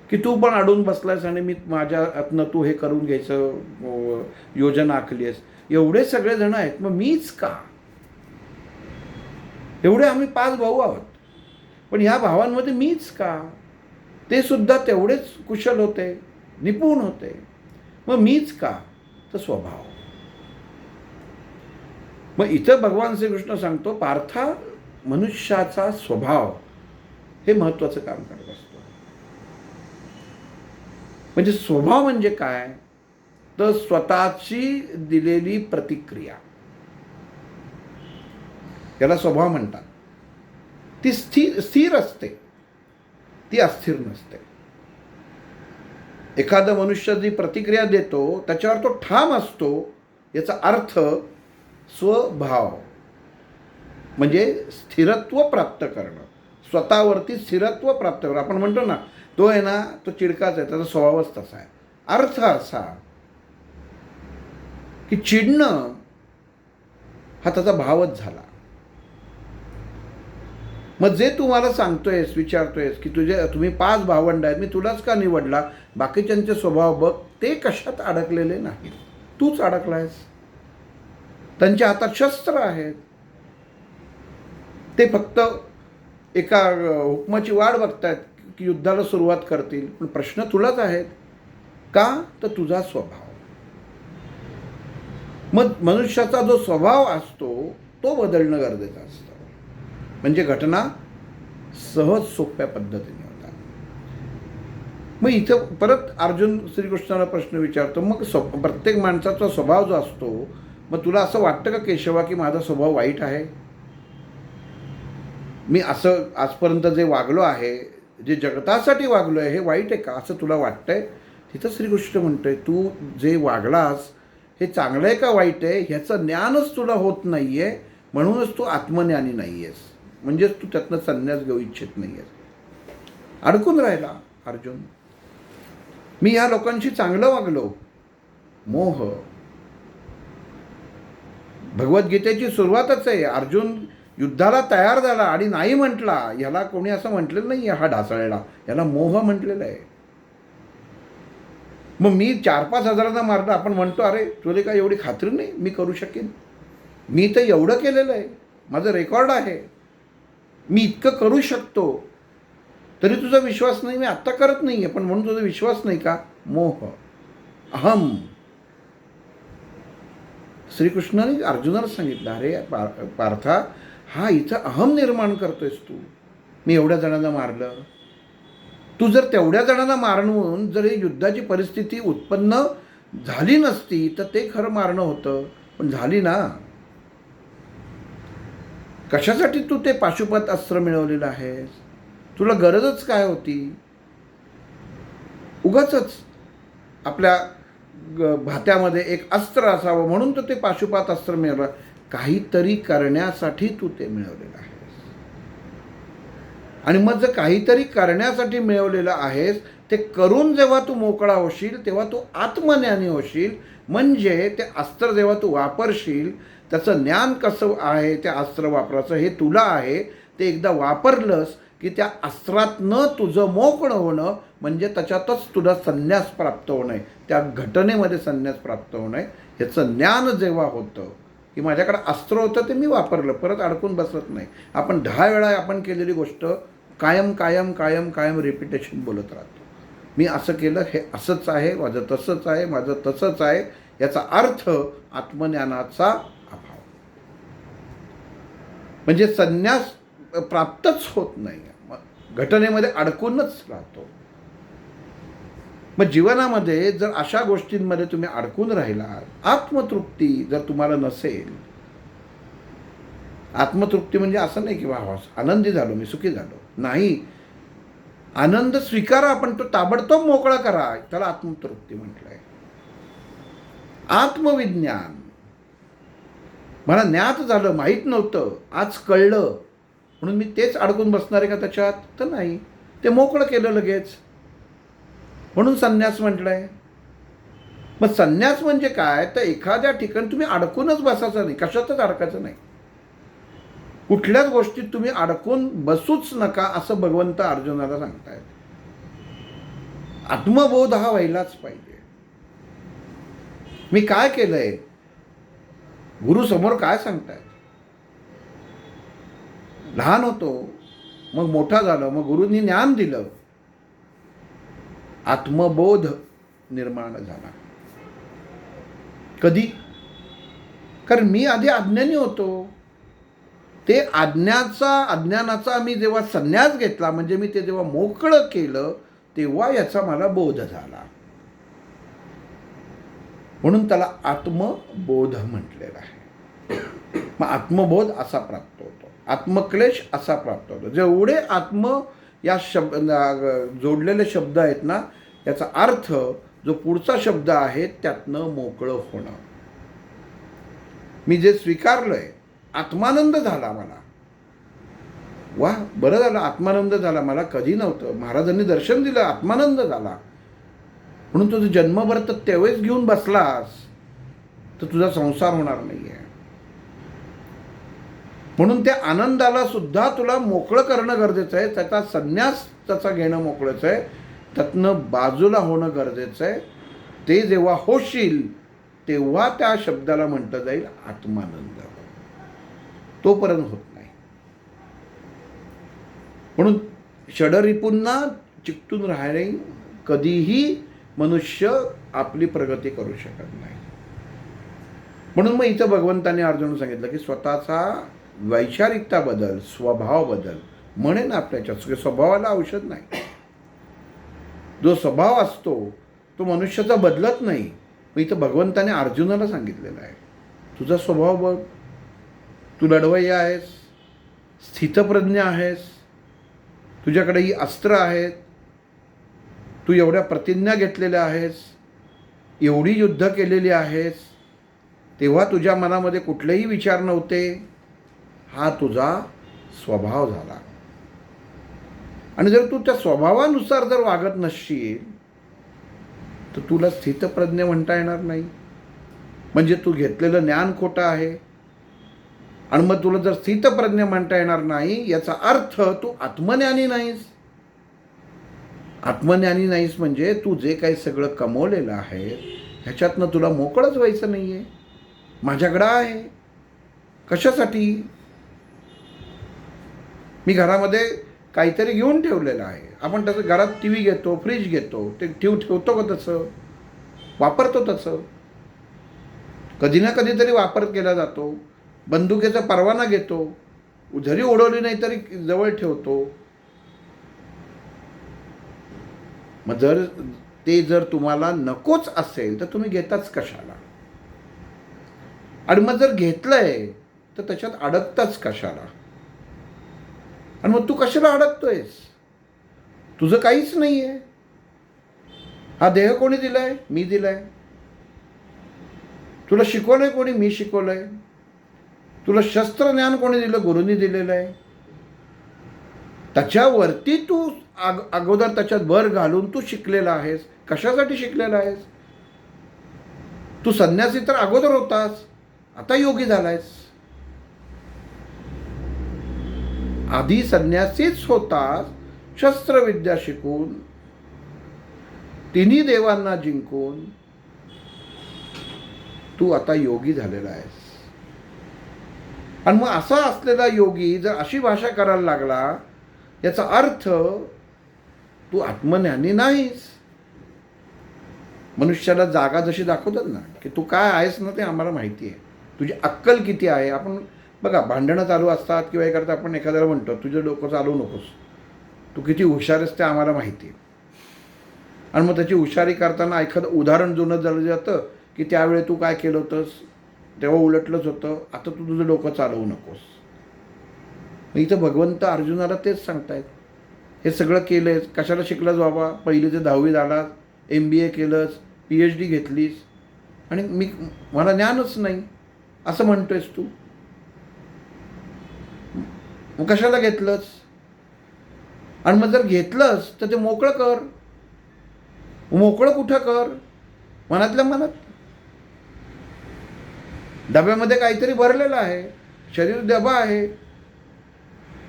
की तू पण अडून बसलायस आणि मी माझ्यातनं तू हे करून घ्यायचं योजना आखली आहेस. एवढे सगळे जण आहेत, मग मीच का? एवढे आम्ही 5 भाऊ आहोत, पण ह्या भावांमध्ये मीच का? ते सुद्धा तेवढेच कुशल होते, निपुण होते, मग मीच का? तर स्वभाव. मग इथं भगवान श्रीकृष्ण सांगतो, पार्था मनुष्याचा स्वभाव हे महत्वाचं काम करत असतो. म्हणजे स्वभाव म्हणजे काय? तर स्वतःची दिलेली प्रतिक्रिया, याला स्वभाव म्हणतात. ती स्थिर असते, ती अस्थिर नसते. एखादा मनुष्य जी प्रतिक्रिया देतो त्याच्यावर तो ठाम असतो. याचा अर्थ स्वभाव म्हणजे स्थिरत्व प्राप्त करणं, स्वतःवरती स्थिरत्व प्राप्त करणं. आपण म्हणतो ना, तो आहे ना, तो चिडकाच आहे, त्याचा स्वभावच तसा आहे. अर्थ असा की चिडणं हा त्याचा भावच झाला. मग जे तू मला सांगतोयस, विचारतोयस की तुम्ही 5 भावंड आहेत, मी तुलाच का निवडला, बाकीच्यांचे स्वभाव बघ, ते कशात अडकलेले नाही, तूच अडकलायस. त्यांच्या हातात शस्त्र आहेत, ते फक्त एका हुकमाची वाट बघतायत की युद्धाला सुरुवात करतील. पण प्रश्न तुलाच आहेत का? तर तुझा स्वभाव. मग मनुष्याचा जो स्वभाव असतो तो बदलणं गरजेचं असतं. म्हणजे घटना सहज सोप्या पद्धतीने होतात. मग इथं परत अर्जुन श्रीकृष्णाला प्रश्न विचारतो, मग प्रत्येक माणसाचा स्वभाव जो असतो, मग तुला असं वाटतं का केशवा की माझा स्वभाव वाईट आहे? मी असं आजपर्यंत जे वागलो आहे, जे जगतासाठी वागलो आहे, हे वाईट आहे का असं तुला वाटतंय? तिथं श्रीकृष्ण म्हणतोय, तू जे वागलास हे चांगलं आहे का वाईट आहे ह्याचं ज्ञानच तुला होत नाही आहे, म्हणूनच तू आत्मज्ञानी नाही आहेस. म्हणजेच तू त्यातनं संन्यास घेऊ इच्छित नाही आहेस. अडकून राहिला अर्जुन. मी ह्या लोकांशी चांगलं वागलो, मोह. भगवद्गीतेची सुरुवातच आहे, अर्जुन युद्धाला तयार झाला आणि नाही म्हटला. ह्याला कोणी असं म्हटलेलं नाही हा ढासळला, याला मोह म्हटलेलं आहे. मग मी 4-5 हजारांना मारलं, आपण म्हणतो अरे तुला काय एवढी खात्री नाही मी करू शकेन, मी तर एवढं केलेलं आहे, माझं रेकॉर्ड आहे, मी इतकं करू शकतो, तरी तुझा विश्वास नाही, मी आत्ता करत नाही आहे, पण म्हणून तुझा विश्वास नाही का? मोह, अहम. श्रीकृष्णाने अर्जुनाला सांगितलं, अरे पार्था, हा इथं अहम निर्माण करतोयस तू. मी एवढ्या जणांना मारलं, तू जर तेवढ्या जणांना मारून जर युद्धाची परिस्थिती उत्पन्न झाली नसती तर ते खरं मारणं होतं, पण झाली ना. कशासाठी तू ते पाशुपत अस्त्र मिळवलेलं आहेस? तुला गरजच काय होती? उगाचच आपल्या भात्यामध्ये एक अस्त्र असावं म्हणून तर ते पाशुपात अस्त्र मिळवलं. काहीतरी करण्यासाठी तू ते मिळवलेलं आहेस. आणि मग जर काहीतरी करण्यासाठी मिळवलेलं आहेस, ते करून जेव्हा तू मोकळा होशील तेव्हा तू आत्मज्ञानी होशील. म्हणजे ते अस्त्र जेव्हा तू वापरशील, त्याचं ज्ञान कसं आहे त्या अस्त्र वापराचं हे तुला आहे. ते एकदा वापरलंस की त्या अस्त्रातनं तुझं मोकळं होणं म्हणजे त्याच्यातच तुला संन्यास प्राप्त होणं आहे, त्या घटनेमध्ये संन्यास प्राप्त होणं आहे. ह्याचं ज्ञान जेव्हा होतं की माझ्याकडे अस्त्र होतं ते मी वापरलं, परत अडकून बसत नाही. आपण 10 वेळा आपण केलेली गोष्ट कायम कायम कायम कायम रिपिटेशन बोलत राहतो. मी असं केलं, हे असंच आहे, माझं तसंच आहे, माझं तसंच आहे. याचा अर्थ आत्मज्ञानाचा अभाव, म्हणजे संन्यास प्राप्तच होत नाही, घटनेमध्ये अडकूनच राहतो. मग जीवनामध्ये जर अशा गोष्टींमध्ये तुम्ही अडकून राहिलात, आत्मतृप्ती जर तुम्हाला नसेल, आत्मतृप्ती म्हणजे असं नाही की वा आनंदी झालो मी, सुखी झालो, नाही. आनंद स्वीकारा, आपण तो ताबडतोब मोकळा करा, त्याला आत्मतृप्ती म्हटलंय. आत्मविज्ञान, मला ज्ञात झालं, माहीत नव्हतं, आज कळलं, म्हणून मी तेच अडकून बसणार आहे का त्याच्यात? तर नाही, ते मोकळं केलं लगेच, म्हणून संन्यास म्हटलंय. मग संन्यास म्हणजे काय? तर एखाद्या ठिकाणी तुम्ही अडकूनच बसायचं नाही, कशातच अडकायचं नाही, कुठल्याच गोष्टीत तुम्ही अडकून बसूच नका, असं भगवंत अर्जुनाला सांगतायत. आत्मबोध हा व्हायलाच पाहिजे. मी काय केलंय, गुरु समोर काय सांगतायत. लहान होतो, मग मोठा झालो, मग गुरुंनी ज्ञान दिलं, आत्मबोध निर्माण झाला. कधी? कारण मी आधी अज्ञानी होतो. ते अज्ञानाचा मी जेव्हा संन्यास घेतला, म्हणजे मी ते जेव्हा मोकळं केलं, तेव्हा याचा मला बोध झाला. म्हणून त्याला आत्मबोध म्हटलेला आहे. मग आत्मबोध असा प्राप्त होतो, आत्मक्लेश असा प्राप्त होतो. जेवढे आत्म या जोडलेले शब्द आहेत ना, याचा अर्थ जो पुढचा शब्द आहे त्यातनं मोकळं होणं. मी जे स्वीकारलंय, आत्मानंद झाला मला, वा बरं झालं, आत्मानंद झाला, मला कधी नव्हतं. महाराजांनी दर्शन दिलं, आत्मानंद झाला. म्हणून तुझं जन्मभर तर तेव्हाच घेऊन बसलास तर तुझा संसार होणार नाही आहे. म्हणून त्या आनंदाला सुद्धा तुला मोकळं करणं गरजेचं आहे, त्याचा संन्यास त्याचा घेणं मोकळंच आहे, त्यातनं बाजूला होणं गरजेचं आहे. ते जेव्हा होशील तेव्हा त्या शब्दाला म्हटलं जाईल आत्मानंद. तोपर्यंत होत नाही. म्हणून षडरिपूंना चिकटून राहणे कधीही मनुष्य आपली प्रगती करू शकत नाही. म्हणून मग इथं भगवंताने अर्जुनाला सांगितलं की स्वतःचा वैचारिकता बदल, स्वभाव बदल. म्हणेन आपल्याच्या स्वभावाला औषध नाही. जो स्वभाव असतो तो मनुष्याचा बदलत नाही. मग इथं भगवंताने अर्जुनाला सांगितलेलं आहे, तुझा स्वभाव बघ, तू लढवय्या आहेस, स्थितप्रज्ञ आहेस, तुझ्याकडे ही अस्त्र आहेत, तू एवढ्या प्रतिज्ञा घेतलेल्या आहेस, एवढी युद्ध केलेली आहेस, तेव्हा तुझ्या मनामध्ये कुठलेही विचार नव्हते. हा तुझा स्वभाव झाला. आणि जर तू त्या स्वभावानुसार जर वागत नसशील तर तुला स्थितप्रज्ञ म्हणता येणार नाही. म्हणजे तू घेतलेलं ज्ञान खोटं आहे. आणि मग तुला जर स्थितप्रज्ञ म्हणता येणार नाही, याचा अर्थ तू आत्मज्ञानी नाहीस. आत्मज्ञानी नाहीस म्हणजे तू जे काही सगळं कमवलेलं आहे ह्याच्यातनं तुला मोकळंच व्हायचं नाही आहे. माझ्याकडं आहे. कशासाठी? मी घरामध्ये काहीतरी घेऊन ठेवलेलं आहे. आपण तसं घरात टी व्ही घेतो, फ्रीज घेतो, ते ठेवतो का तसं? वापरतो तसं. कधी ना कधीतरी वापर केला जातो. बंदुकीचा परवाना घेतो, जरी उडवली नाही तरी जवळ ठेवतो. मग जर तुम्हाला नकोच असेल तर तुम्ही घेताच कशाला? आणि मग जर घेतलंय तर त्याच्यात अडकताच कशाला? आणि मग तू कशाला अडकतोयस? तुझं काहीच नाही आहे. हा देह कोणी दिलाय? मी दिलाय. तुला शिकवलंय कोणी? मी शिकवलंय. तुला शस्त्र ज्ञान कोणी दिलं? गुरुनी दिलेलं आहे. त्याच्यावरती तू अगोदर त्याच्यात भर घालून तू शिकलेला आहेस. कशासाठी शिकलेला आहेस? तू संन्यासी तर अगोदर होतास, आता योगी झालायस. आधी संन्यासीच होतास, शस्त्रविद्या शिकून, तिन्ही देवांना जिंकून तू आता योगी झालेला आहेस. आणि मग असा असलेला योगी जर अशी भाषा करायला लागला, याचा अर्थ तू आत्मज्ञानी नाहीस. मनुष्याला जागा जशी दाखवतात ना, की तू काय आहेस ना ते आम्हाला माहिती आहे. तुझी अक्कल किती आहे. आपण बघा, भांडणं चालू असतात किंवा हे करता आपण एखाद्याला म्हणतो तुझं डोकं चालवू नकोस, तू किती हुशार आहेस ते आम्हाला माहिती आहे. आणि मग त्याची हुशारी करताना एखादं उदाहरण जुनं झालं जातं की त्यावेळी तू काय केलं होतंस, तेव्हा उलटलंच होतं, आता तू तुझं डोकं चालवू नकोस. मग इथं भगवंत अर्जुनाला तेच सांगतायत. हे सगळं केलंयस, कशाला शिकलास बाबा? 1ली ते 10वी झालास, MBA केलंस, PhD घेतलीस, आणि मला ज्ञानच नाही असं म्हणतोयस तू. मग कशाला घेतलंस? आणि मग जर घेतलंस तर ते मोकळं कर. मोकळं कुठं कर? मनातल्या मनात. डब्यामध्ये काहीतरी भरलेलं आहे, शरीर डबा आहे,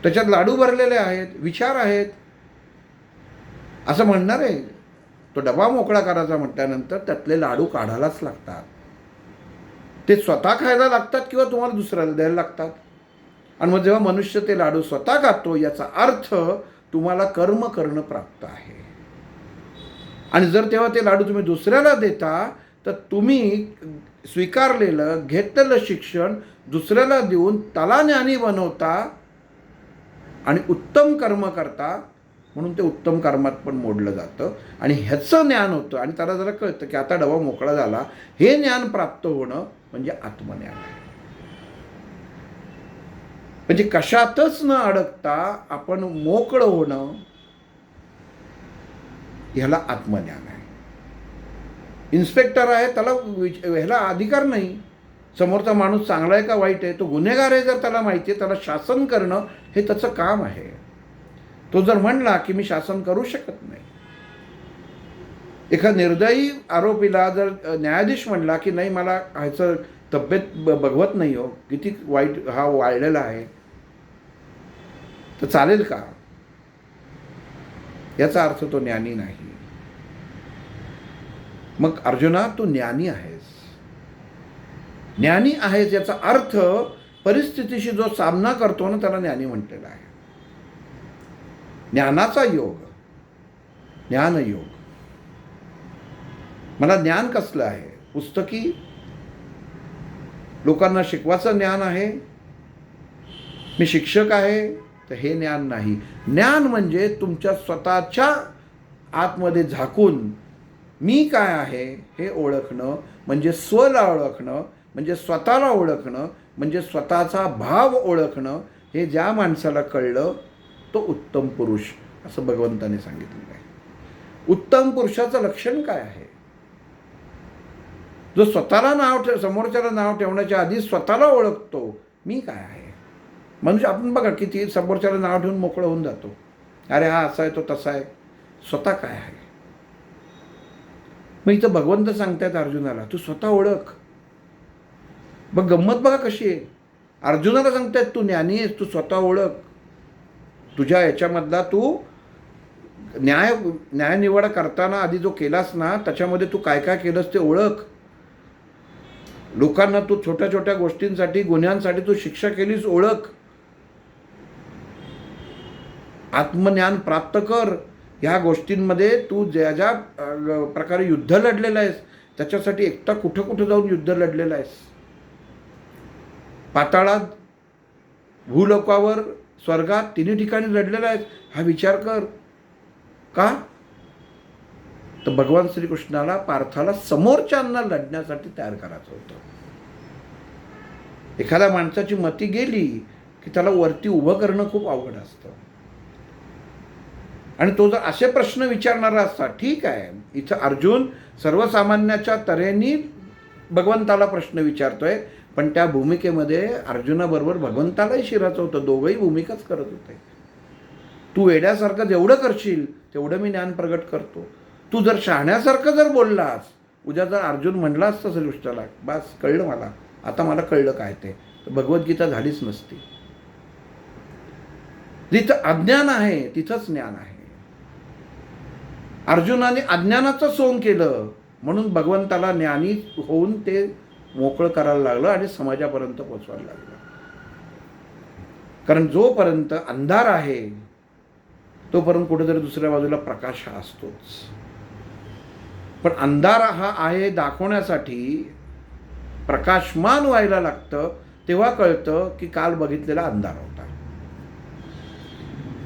त्याच्यात लाडू भरलेले आहेत, विचार आहेत, असं म्हणणार आहे. तो डबा मोकळा करायचा म्हटल्यानंतर त्यातले लाडू काढायलाच लागतात. ते स्वतः खायला लागतात किंवा तुम्हाला दुसऱ्याला द्यायला लागतात. आणि मग जेव्हा मनुष्य ते लाडू स्वतः खातो, याचा अर्थ तुम्हाला कर्म करणं प्राप्त आहे. आणि जर तेव्हा ते लाडू तुम्ही दुसऱ्याला देता तर तुम्ही स्वीकारलेलं घेतलेलं शिक्षण दुसऱ्याला देऊन त्याला ज्ञानी बनवता आणि उत्तम कर्म करता. म्हणून ते उत्तम कर्मात पण मोडलं जातं आणि ह्याचं ज्ञान होतं. आणि त्याला जरा कळतं की आता डबा मोकळा झाला. हे ज्ञान प्राप्त होणं म्हणजे आत्मज्ञान आहे. म्हणजे कशातच न अडकता आपण मोकळं होणं, ह्याला आत्मज्ञान आहे. इन्स्पेक्टर आहे, त्याला ह्याला अधिकार नाही समोरचा माणूस चांगला आहे का वाईट आहे, तो गुन्हेगार आहे जर त्याला माहिती आहे, त्याला शासन करणं हे त्याचं काम आहे. तो जर म्हणला की मी शासन करू शकत नाही, एका निर्दयी आरोपीला जर न्यायाधीश म्हणला की नाही मला ह्याचं तब्येत बघवत नाही हो, किती वाईट हा वाढलेला आहे, तर चालेल का? याचा अर्थ तो ज्ञानी नाही. मग अर्जुना, तू ज्ञानी आहेस. ज्ञानी आहेस याचा अर्थ परिस्थितीशी जो सामना करतो ना त्याला ज्ञानी म्हटलेला आहे. ज्ञानाचा योग, ज्ञानयोग. मला ज्ञान कसलं आहे? पुस्तकी लोकांना शिकवायचं ज्ञान आहे, मी शिक्षक आहे, तर हे ज्ञान नाही. ज्ञान म्हणजे तुमच्या स्वतःच्या आतमध्ये झाकून मी काय आहे हे ओळखणं, म्हणजे स्वला ओळखणं, म्हणजे स्वतःला ओळखणं, म्हणजे स्वतःचा भाव ओळखणं. हे ज्या माणसाला कळलं तो उत्तम पुरुष, असं भगवंताने सांगितलेलं आहे. उत्तम पुरुषाचं लक्षण काय आहे? जो स्वतःला समोरच्याला नाव ठेवण्याच्या आधी स्वतःला ओळखतो, मी काय आहे. म्हणजे आपण बघा किती समोरच्याला नाव ठेवून मोकळं होऊन जातो, अरे हा असा आहे तो तसा आहे. स्वतः काय आहे? मग इथं भगवंत सांगतायत अर्जुनाला, तू स्वतः ओळख. बघ गंमत बघा कशी आहे. अर्जुनाला सांगतायत तू ज्ञानी आहेस, तू स्वतः ओळख. तुझ्या याच्यामधला तू न्यायनिवाडा करताना आधी जो केलास ना, त्याच्यामध्ये तू काय काय केलंस ते ओळख. लोकांना तू छोट्या छोट्या गोष्टींसाठी, गुन्ह्यांसाठी तू शिक्षा केलीस, ओळख. आत्मज्ञान प्राप्त कर. ह्या गोष्टींमध्ये तू ज्या ज्या प्रकारे युद्ध लढलेलं आहेस, त्याच्यासाठी एकटा कुठं कुठं जाऊन युद्ध लढलेलं आहेस. पाताळात, भूलोकावर, स्वर्गात, तिन्ही ठिकाणी लढलेला आहेस. हा विचार कर. का? तर भगवान श्रीकृष्णाला, पार्थाला समोरच्यांना लढण्यासाठी तयार करायचं होतं. एखाद्या माणसाची मती गेली की त्याला वरती उभं करणं खूप अवघड असतं. आणि तो जर असे प्रश्न विचारणारा असता, ठीक आहे, इथं अर्जुन सर्वसामान्याच्या तऱ्हेने भगवंताला प्रश्न विचारतोय, पण त्या भूमिकेमध्ये अर्जुनाबरोबर भगवंतालाही शिरायचं होतं. दोघंही भूमिकाच करत होते. तू वेड्यासारखं जेवढं करशील तेवढं मी ज्ञान प्रगट करतो. तू जर शहाण्यासारखं जर बोललास, उद्या जर अर्जुन म्हणला असता श्रीकृष्णाला, बस कळलं मला, आता मला कळलं काय ते, तर भगवद्गीता झालीच नसती. जिथं अज्ञान आहे तिथंच ज्ञान आहे. अर्जुनाने अज्ञानाचं सोंग केलं, म्हणून भगवंताला ज्ञानी होऊन ते मोकळं करायला लागलं आणि समाजापर्यंत पोचवायला लागलं. कारण जोपर्यंत अंधार आहे तोपर्यंत कुठेतरी दुसऱ्या बाजूला प्रकाश हा असतोच. पण अंधार हा आहे दाखवण्यासाठी प्रकाशमान व्हायला लागतं, तेव्हा कळतं की काल बघितलेला अंधार होता.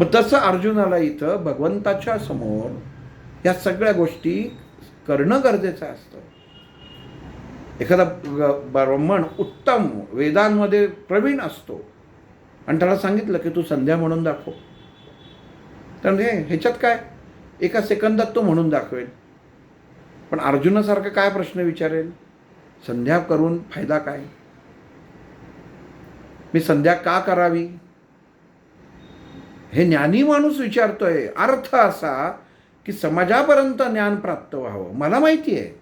मग तसं अर्जुनाला इथं भगवंताच्या समोर या सगळ्या गोष्टी करणं गरजेचं असतं. एखादा ब्राह्मण उत्तम वेदांमध्ये प्रवीण असतो आणि त्याला सांगितलं की तू संध्या म्हणून दाखव, तर ह्याच्यात काय, एका सेकंदात तो म्हणून दाखवेल. पण अर्जुनासारखं काय प्रश्न विचारेल, संध्या करून फायदा काय, मी संध्या का करावी, हे ज्ञानी माणूस विचारतोय. अर्थ असा की समाजापर्यंत ज्ञान प्राप्त व्हावं. मला माहिती आहे,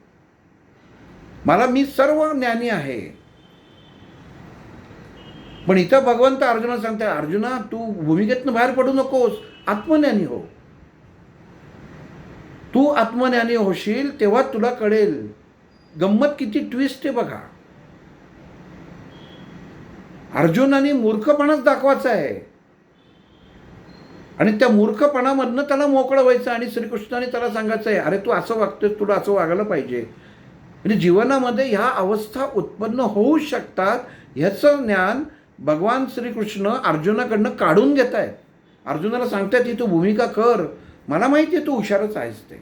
मी सर्व ज्ञानी आहे. पण इथं भगवंत अर्जुना सांगते, अर्जुना तू भूमिकेतनं बाहेर पडू नकोस, आत्मज्ञानी हो. तू आत्मज्ञानी होशील तेव्हा तुला कळेल. गंमत किती ट्विस्ट आहे बघा. अर्जुनाने मूर्खपणाच दाखवायचा आहे आणि त्या मूर्खपणामधनं त्याला मोकळं व्हायचं आणि श्रीकृष्णाने त्याला सांगायचं आहे, अरे तू असं वागतोय, तुला असं वागायला पाहिजे. म्हणजे जीवनामध्ये ह्या अवस्था उत्पन्न होऊ शकतात, ह्याचं ज्ञान भगवान श्रीकृष्ण अर्जुनाकडनं काढून घेत आहेत. अर्जुनाला सांगतायत की तू भूमिका कर, मला माहिती आहे तू हुशारच आहेस ते,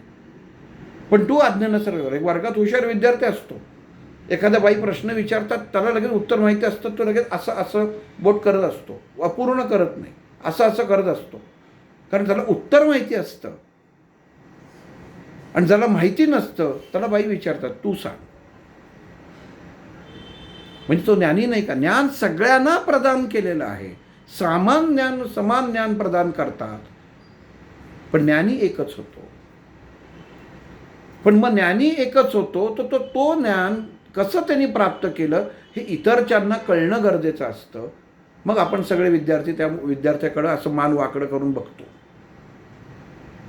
पण तू अज्ञानासारखं. एक वर्गात हुशार विद्यार्थी असतो, एखाद्या बाई प्रश्न विचारतात, त्याला लगेच उत्तर माहिती असतं, तो लगेच असं असं बोट करत असतो, अपूर्ण करत नाही, असं असं करत असतो, कारण त्याला उत्तर माहिती असतं. आणि ज्याला माहिती नसतं त्याला बाई विचारतात, तू सांग. म्हणजे तो ज्ञानी नाही का? ज्ञान सगळ्यांना प्रदान केलेलं आहे. समान ज्ञान प्रदान करतात, पण ज्ञानी एकच होतो. पण मग ज्ञानी एकच होतो, तर तो ज्ञान कसं त्यांनी प्राप्त केलं हे इतरच्यांना कळणं गरजेचं असतं. मग आपण सगळे विद्यार्थी त्या विद्यार्थ्याकडं असं मान वाकडं करून बघतो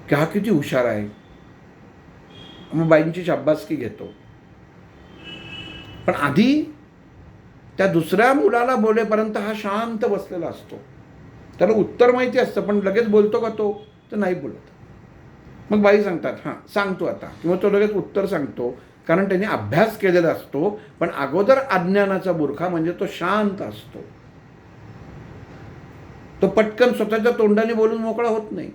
की हा किती हुशार आहे, मग बाईंची शाब्बासकी घेतो. पण आधी त्या दुसऱ्या मुलाला बोलेपर्यंत हा शांत बसलेला असतो, त्याला उत्तर माहिती असतं, पण लगेच बोलतो का तो, तर नाही बोलत. मग बाई सांगतात, हां सांगतो आता, किंवा तो लगेच उत्तर सांगतो, कारण त्याने अभ्यास केलेला असतो. पण अगोदर अज्ञानाचा बुरखा म्हणजे तो शांत असतो, तो पटकन स्वतःच्या तोंडाने बोलून मोकळा होत नाही.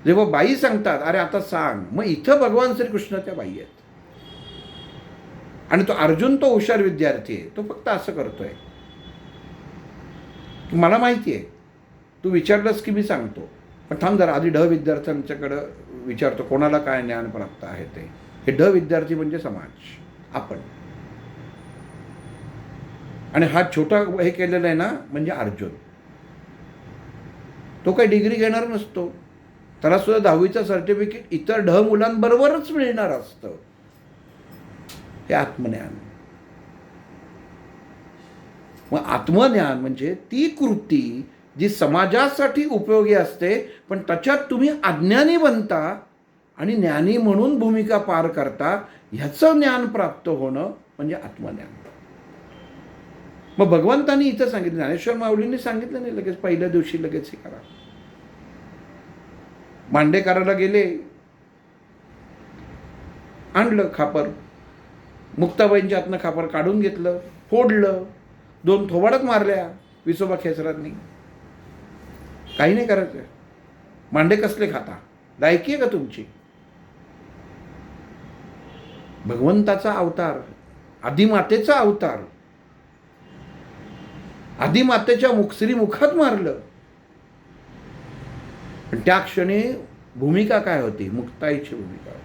जेव्हा बाई सांगतात, अरे आता सांग, मग इथं भगवान श्रीकृष्ण त्या बाई आहेत. आणि तो अर्जुन तो हुशार विद्यार्थी आहे, तो फक्त असं करतोय की मला माहिती आहे, तू विचारलंस की मी सांगतो, पण थांब जरा आधी विद्यार्थ्यांच्याकडं विचारतो कोणाला काय ज्ञान प्राप्त आहे ते. हे विद्यार्थी म्हणजे समाज, आपण. आणि हा छोटा हे केलेला आहे ना, म्हणजे अर्जुन. तो काही डिग्री घेणार नसतो, त्याला सुद्धा 10वीचं सर्टिफिकेट इतर मुलांबरोबरच मिळणार असतं. हे आत्मज्ञान. मग आत्मज्ञान म्हणजे ती कृती जी समाजासाठी उपयोगी असते, पण त्याच्यात तुम्ही अज्ञानी बनता आणि ज्ञानी म्हणून भूमिका पार करता, ह्याचं ज्ञान प्राप्त होणं म्हणजे आत्मज्ञान. मग भगवंतांनी इथं सांगितलं, ज्ञानेश्वर माऊलींनी सांगितलं नाही लगेच पहिल्या दिवशी लगेच हे करा. मांडेकराला गेले, आणलं खापर, मुक्ताबाईंच्या हातनं खापर काढून घेतलं, फोडलं, 2 थोबाडात मारल्या विसोबा खेचरांनी. काही नाही करायचं. मांडे कसले खाता? लायकी आहे का तुमची? भगवंताचा अवतार, आदिमातेचा अवतार, आदिमातेच्या श्रीमुखात मारलं. पण त्या क्षणी भूमिका काय होती? मुक्ताईची भूमिका होती.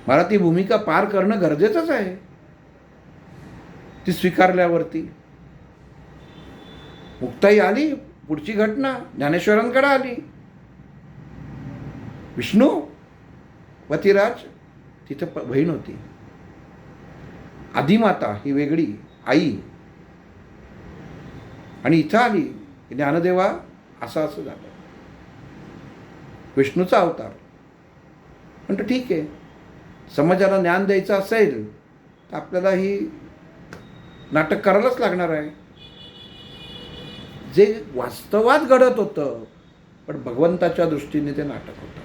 मला ती भूमिका पार करणं गरजेचंच आहे. ती स्वीकारल्यावरती मुक्ताई आली. पुढची घटना ज्ञानेश्वरांकडे आली. विष्णू पतिराज, तिथं बहीण होती. आदिमाता ही वेगळी आई, आणि इथं आली ज्ञानदेवा असं असं झालं. विष्णूचा अवतार. म्हणतो ठीक आहे, समाजाला ज्ञान द्यायचं असेल तर आपल्याला ही नाटक करायलाच लागणार आहे. जे वास्तवात घडत होतं, पण भगवंताच्या दृष्टीने ते नाटक होतं.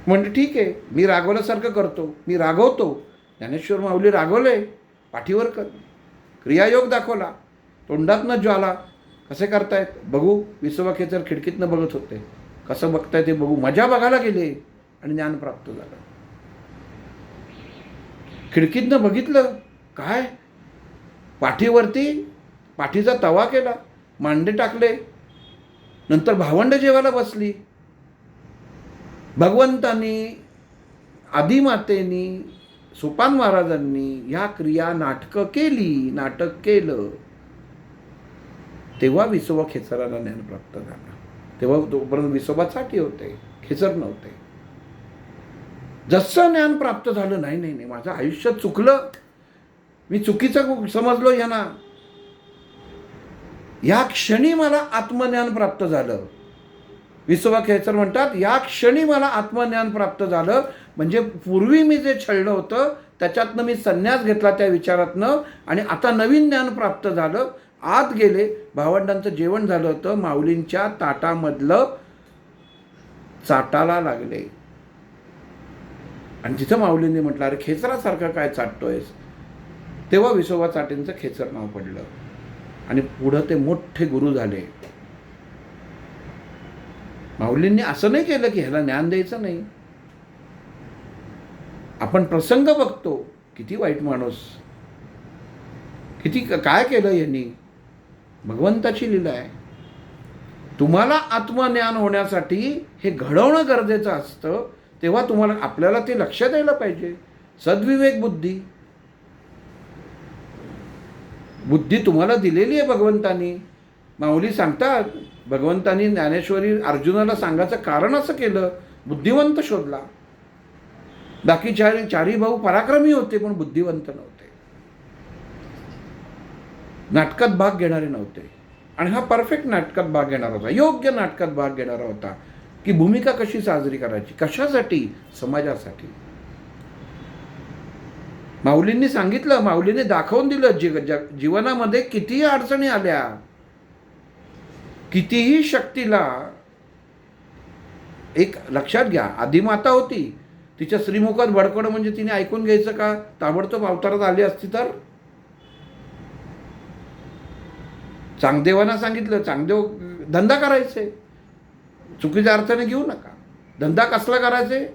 म्हणजे ठीक आहे, मी रागवल्यासारखं करतो, मी रागवतो. ज्ञानेश्वर माऊली रागवले, पाठीवर क्रियायोग दाखवला, तोंडातनं ज्वाला. कसे करतायत बघू. विसोबा खेचर खिडकीतनं बघत होते, कसं बघताय ते बघू. मजा बघायला गेले आणि ज्ञान प्राप्त झालं. खिडकीतनं बघितलं, काय पाठीवरती पाठीचा तवा केला, मांडे टाकले, नंतर भावंड जेवायला बसली. भगवंतांनी, आदिमातेनी, सोपान महाराजांनी ह्या क्रिया नाटकं केली, नाटक केलं. तेव्हा विसोबा खेचराला ज्ञान प्राप्त झालं. तेव्हा तोपर्यंत विसोबा साठी होते, खेचर नव्हते. जसं ज्ञान प्राप्त झालं, नाही नाही नाही, माझं आयुष्य चुकलं, मी चुकीचं समजलो यांना, या क्षणी मला आत्मज्ञान प्राप्त झालं. विसोबा खेचर म्हणतात, या क्षणी मला आत्मज्ञान प्राप्त झालं. म्हणजे पूर्वी मी जे छळलं होतं त्याच्यातनं मी संन्यास घेतला त्या विचारातनं, आणि आता नवीन ज्ञान प्राप्त झालं. आत गेले, भावंडांचं जेवण झालं होतं, माऊलींच्या ताटामधलं चाटाला लागले. आणि तिथं माऊलींनी म्हटलं, अरे खेचरासारखं काय चाटतोयस? तेव्हा विसोबा चाटेंचं खेचर नाव पडलं आणि पुढं ते मोठे गुरु झाले. माऊलींनी असं नाही केलं की ह्याला ज्ञान द्यायचं नाही. आपण प्रसंग बघतो, किती वाईट माणूस, किती काय केलं यांनी. भगवंताची लीला आहे. तुम्हाला आत्मज्ञान होण्यासाठी हे घडवणं गरजेचं असतं. तेव्हा तुम्हाला आपल्याला ते लक्ष द्यायला पाहिजे. सद्विवेक बुद्धी, बुद्धी तुम्हाला दिलेली आहे भगवंतानी. माऊली सांगतात, भगवंतानी ज्ञानेश्वरी अर्जुनाला सांगायचं कारण असं केलं, बुद्धिवंत शोधला. बाकी चारी भाऊ पराक्रमी होते, पण बुद्धिवंत नव्हते, नाटकात भाग घेणारे नव्हते. आणि हा परफेक्ट नाटकात भाग घेणारा होता, योग्य नाटकात भाग घेणारा होता, की भूमिका कशी साजरी करायची, कशासाठी, समाजासाठी. माऊलींनी सांगितलं, माऊलींनी दाखवून दिलं, जीवनामध्ये कितीही अडचणी आल्या, कितीही शक्तीला. एक लक्षात घ्या, आदिमाता होती, तिच्या श्रीमुखात बडकडं म्हणजे तिने ऐकून घ्यायचं का? ताबडतोब अवतारात आली असती तर. चांगदेवांना सांगितलं, चांगदेव धंदा करायचे, चुकीच्या अर्थाने घेऊ नका. धंदा कसला करायचे?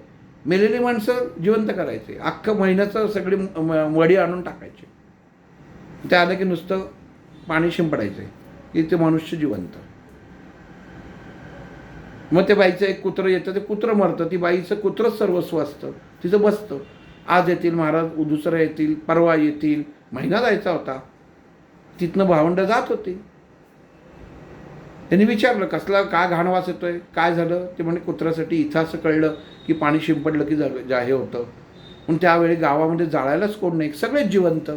मेलेली माणसं जिवंत करायचे, अख्खं महिन्याचं सगळी वडी आणून टाकायचे, ते आलं की नुसतं पाणी शिंपडायचे की ते मनुष्य जिवंत. मग ते बाईचं एक कुत्रं येतं, ते कुत्रं मरतं, ती बाईचं कुत्रंच सर्वस्व असतं, तिचं बसतं. आज येतील महाराज, दुसरं येतील, परवा येतील, महिना जायचा होता. तिथनं भावंड जात होती. त्यांनी विचारलं, कसला का घाणवास येतोय, काय झालं? ते म्हणे, कुत्र्यासाठी इथं असं कळलं की पाणी शिंपडलं की हे होतं. पण त्यावेळी गावामध्ये जाळायलाच कोण नाही, सगळेच जिवंत.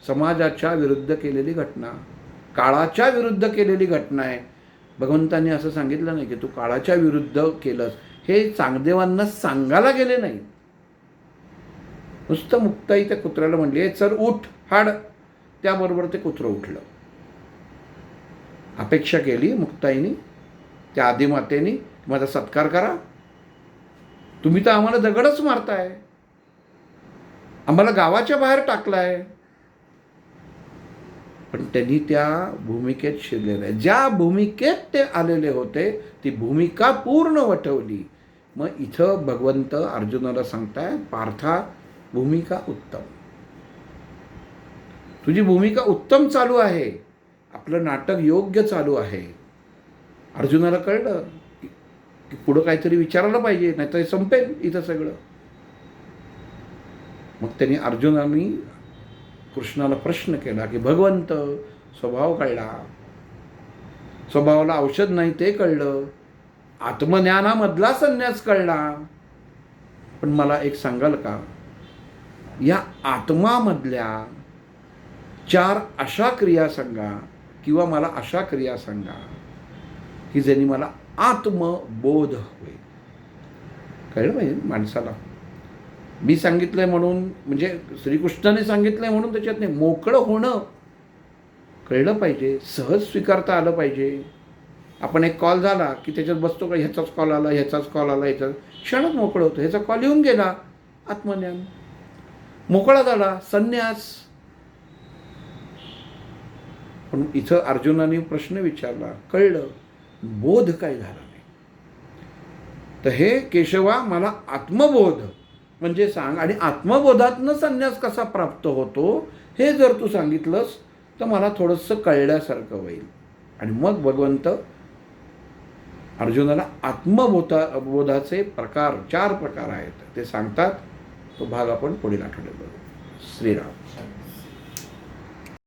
समाजाच्या विरुद्ध केलेली घटना. काळाच्या विरुद्ध केलेली घटना आहे. भगवंतांनी असं सांगितलं नाही की तू काळाच्या विरुद्ध केलंस. हे चांगदेवांना सांगायला गेले नाही. नुसतं मुक्ताई त्या कुत्र्याला म्हणली, चल उठ हाड. त्याबरोबर ते कुत्रं उठलं. अपेक्षा केली मुक्ताईनी, त्या आदिमातेनी, माझा सत्कार करा. तुम्ही तर आम्हाला दगडच मारताय, आम्हाला गावाच्या बाहेर टाकलाय. पण त्यांनी त्या भूमिकेत शिरले नाही. ज्या भूमिकेत ते आलेले होते ती भूमिका पूर्ण वठवली. मग इथं भगवंत अर्जुनाला सांगताय, पार्था भूमिका उत्तम, तुझी भूमिका उत्तम चालू आहे, आपलं नाटक योग्य चालू आहे. अर्जुनाला कळलं की पुढं काहीतरी विचारायला पाहिजे, नाही तर संपेल इथं सगळं. मग त्यांनी अर्जुनाने कृष्णाला प्रश्न केला की भगवंत, स्वभाव कळला, स्वभावाला औषध नाही ते कळलं, आत्मज्ञानामधला संन्यास कळला, पण मला एक सांगाल का, या आत्मामधल्या 4 अशा क्रिया सांगा किंवा मला अशा क्रिया सांगा की ज्यांनी मला आत्मबोध होईल. कळलं पाहिजे माणसाला. मी सांगितलंय म्हणून, म्हणजे श्रीकृष्णाने सांगितलंय म्हणून त्याच्यात नाही, मोकळं होणं कळलं पाहिजे, सहज स्वीकारता आलं पाहिजे. आपण एक कॉल झाला की त्याच्यात बसतो का, ह्याचाच कॉल आला, ह्याचाच कॉल आला, ह्याचा क्षणात मोकळं होतं. ह्याचा कॉल येऊन गेला, आत्मज्ञान, मोकळा झाला, संन्यास. पण इथं अर्जुनाने प्रश्न विचारला, कळलं, बोध काय झाला नाही. तर हे केशवा, मला आत्मबोध म्हणजे सांग, आणि आत्मबोधातनं संन्यास कसा प्राप्त होतो हे जर तू सांगितलंस तर मला थोडंसं कळल्यासारखं होईल. आणि मग भगवंत अर्जुनाला आत्मबोधाचे प्रकार, 4 प्रकार आहेत ते सांगतात. तो भाग आपण पुढील आठवड्यात बघू. श्रीराम.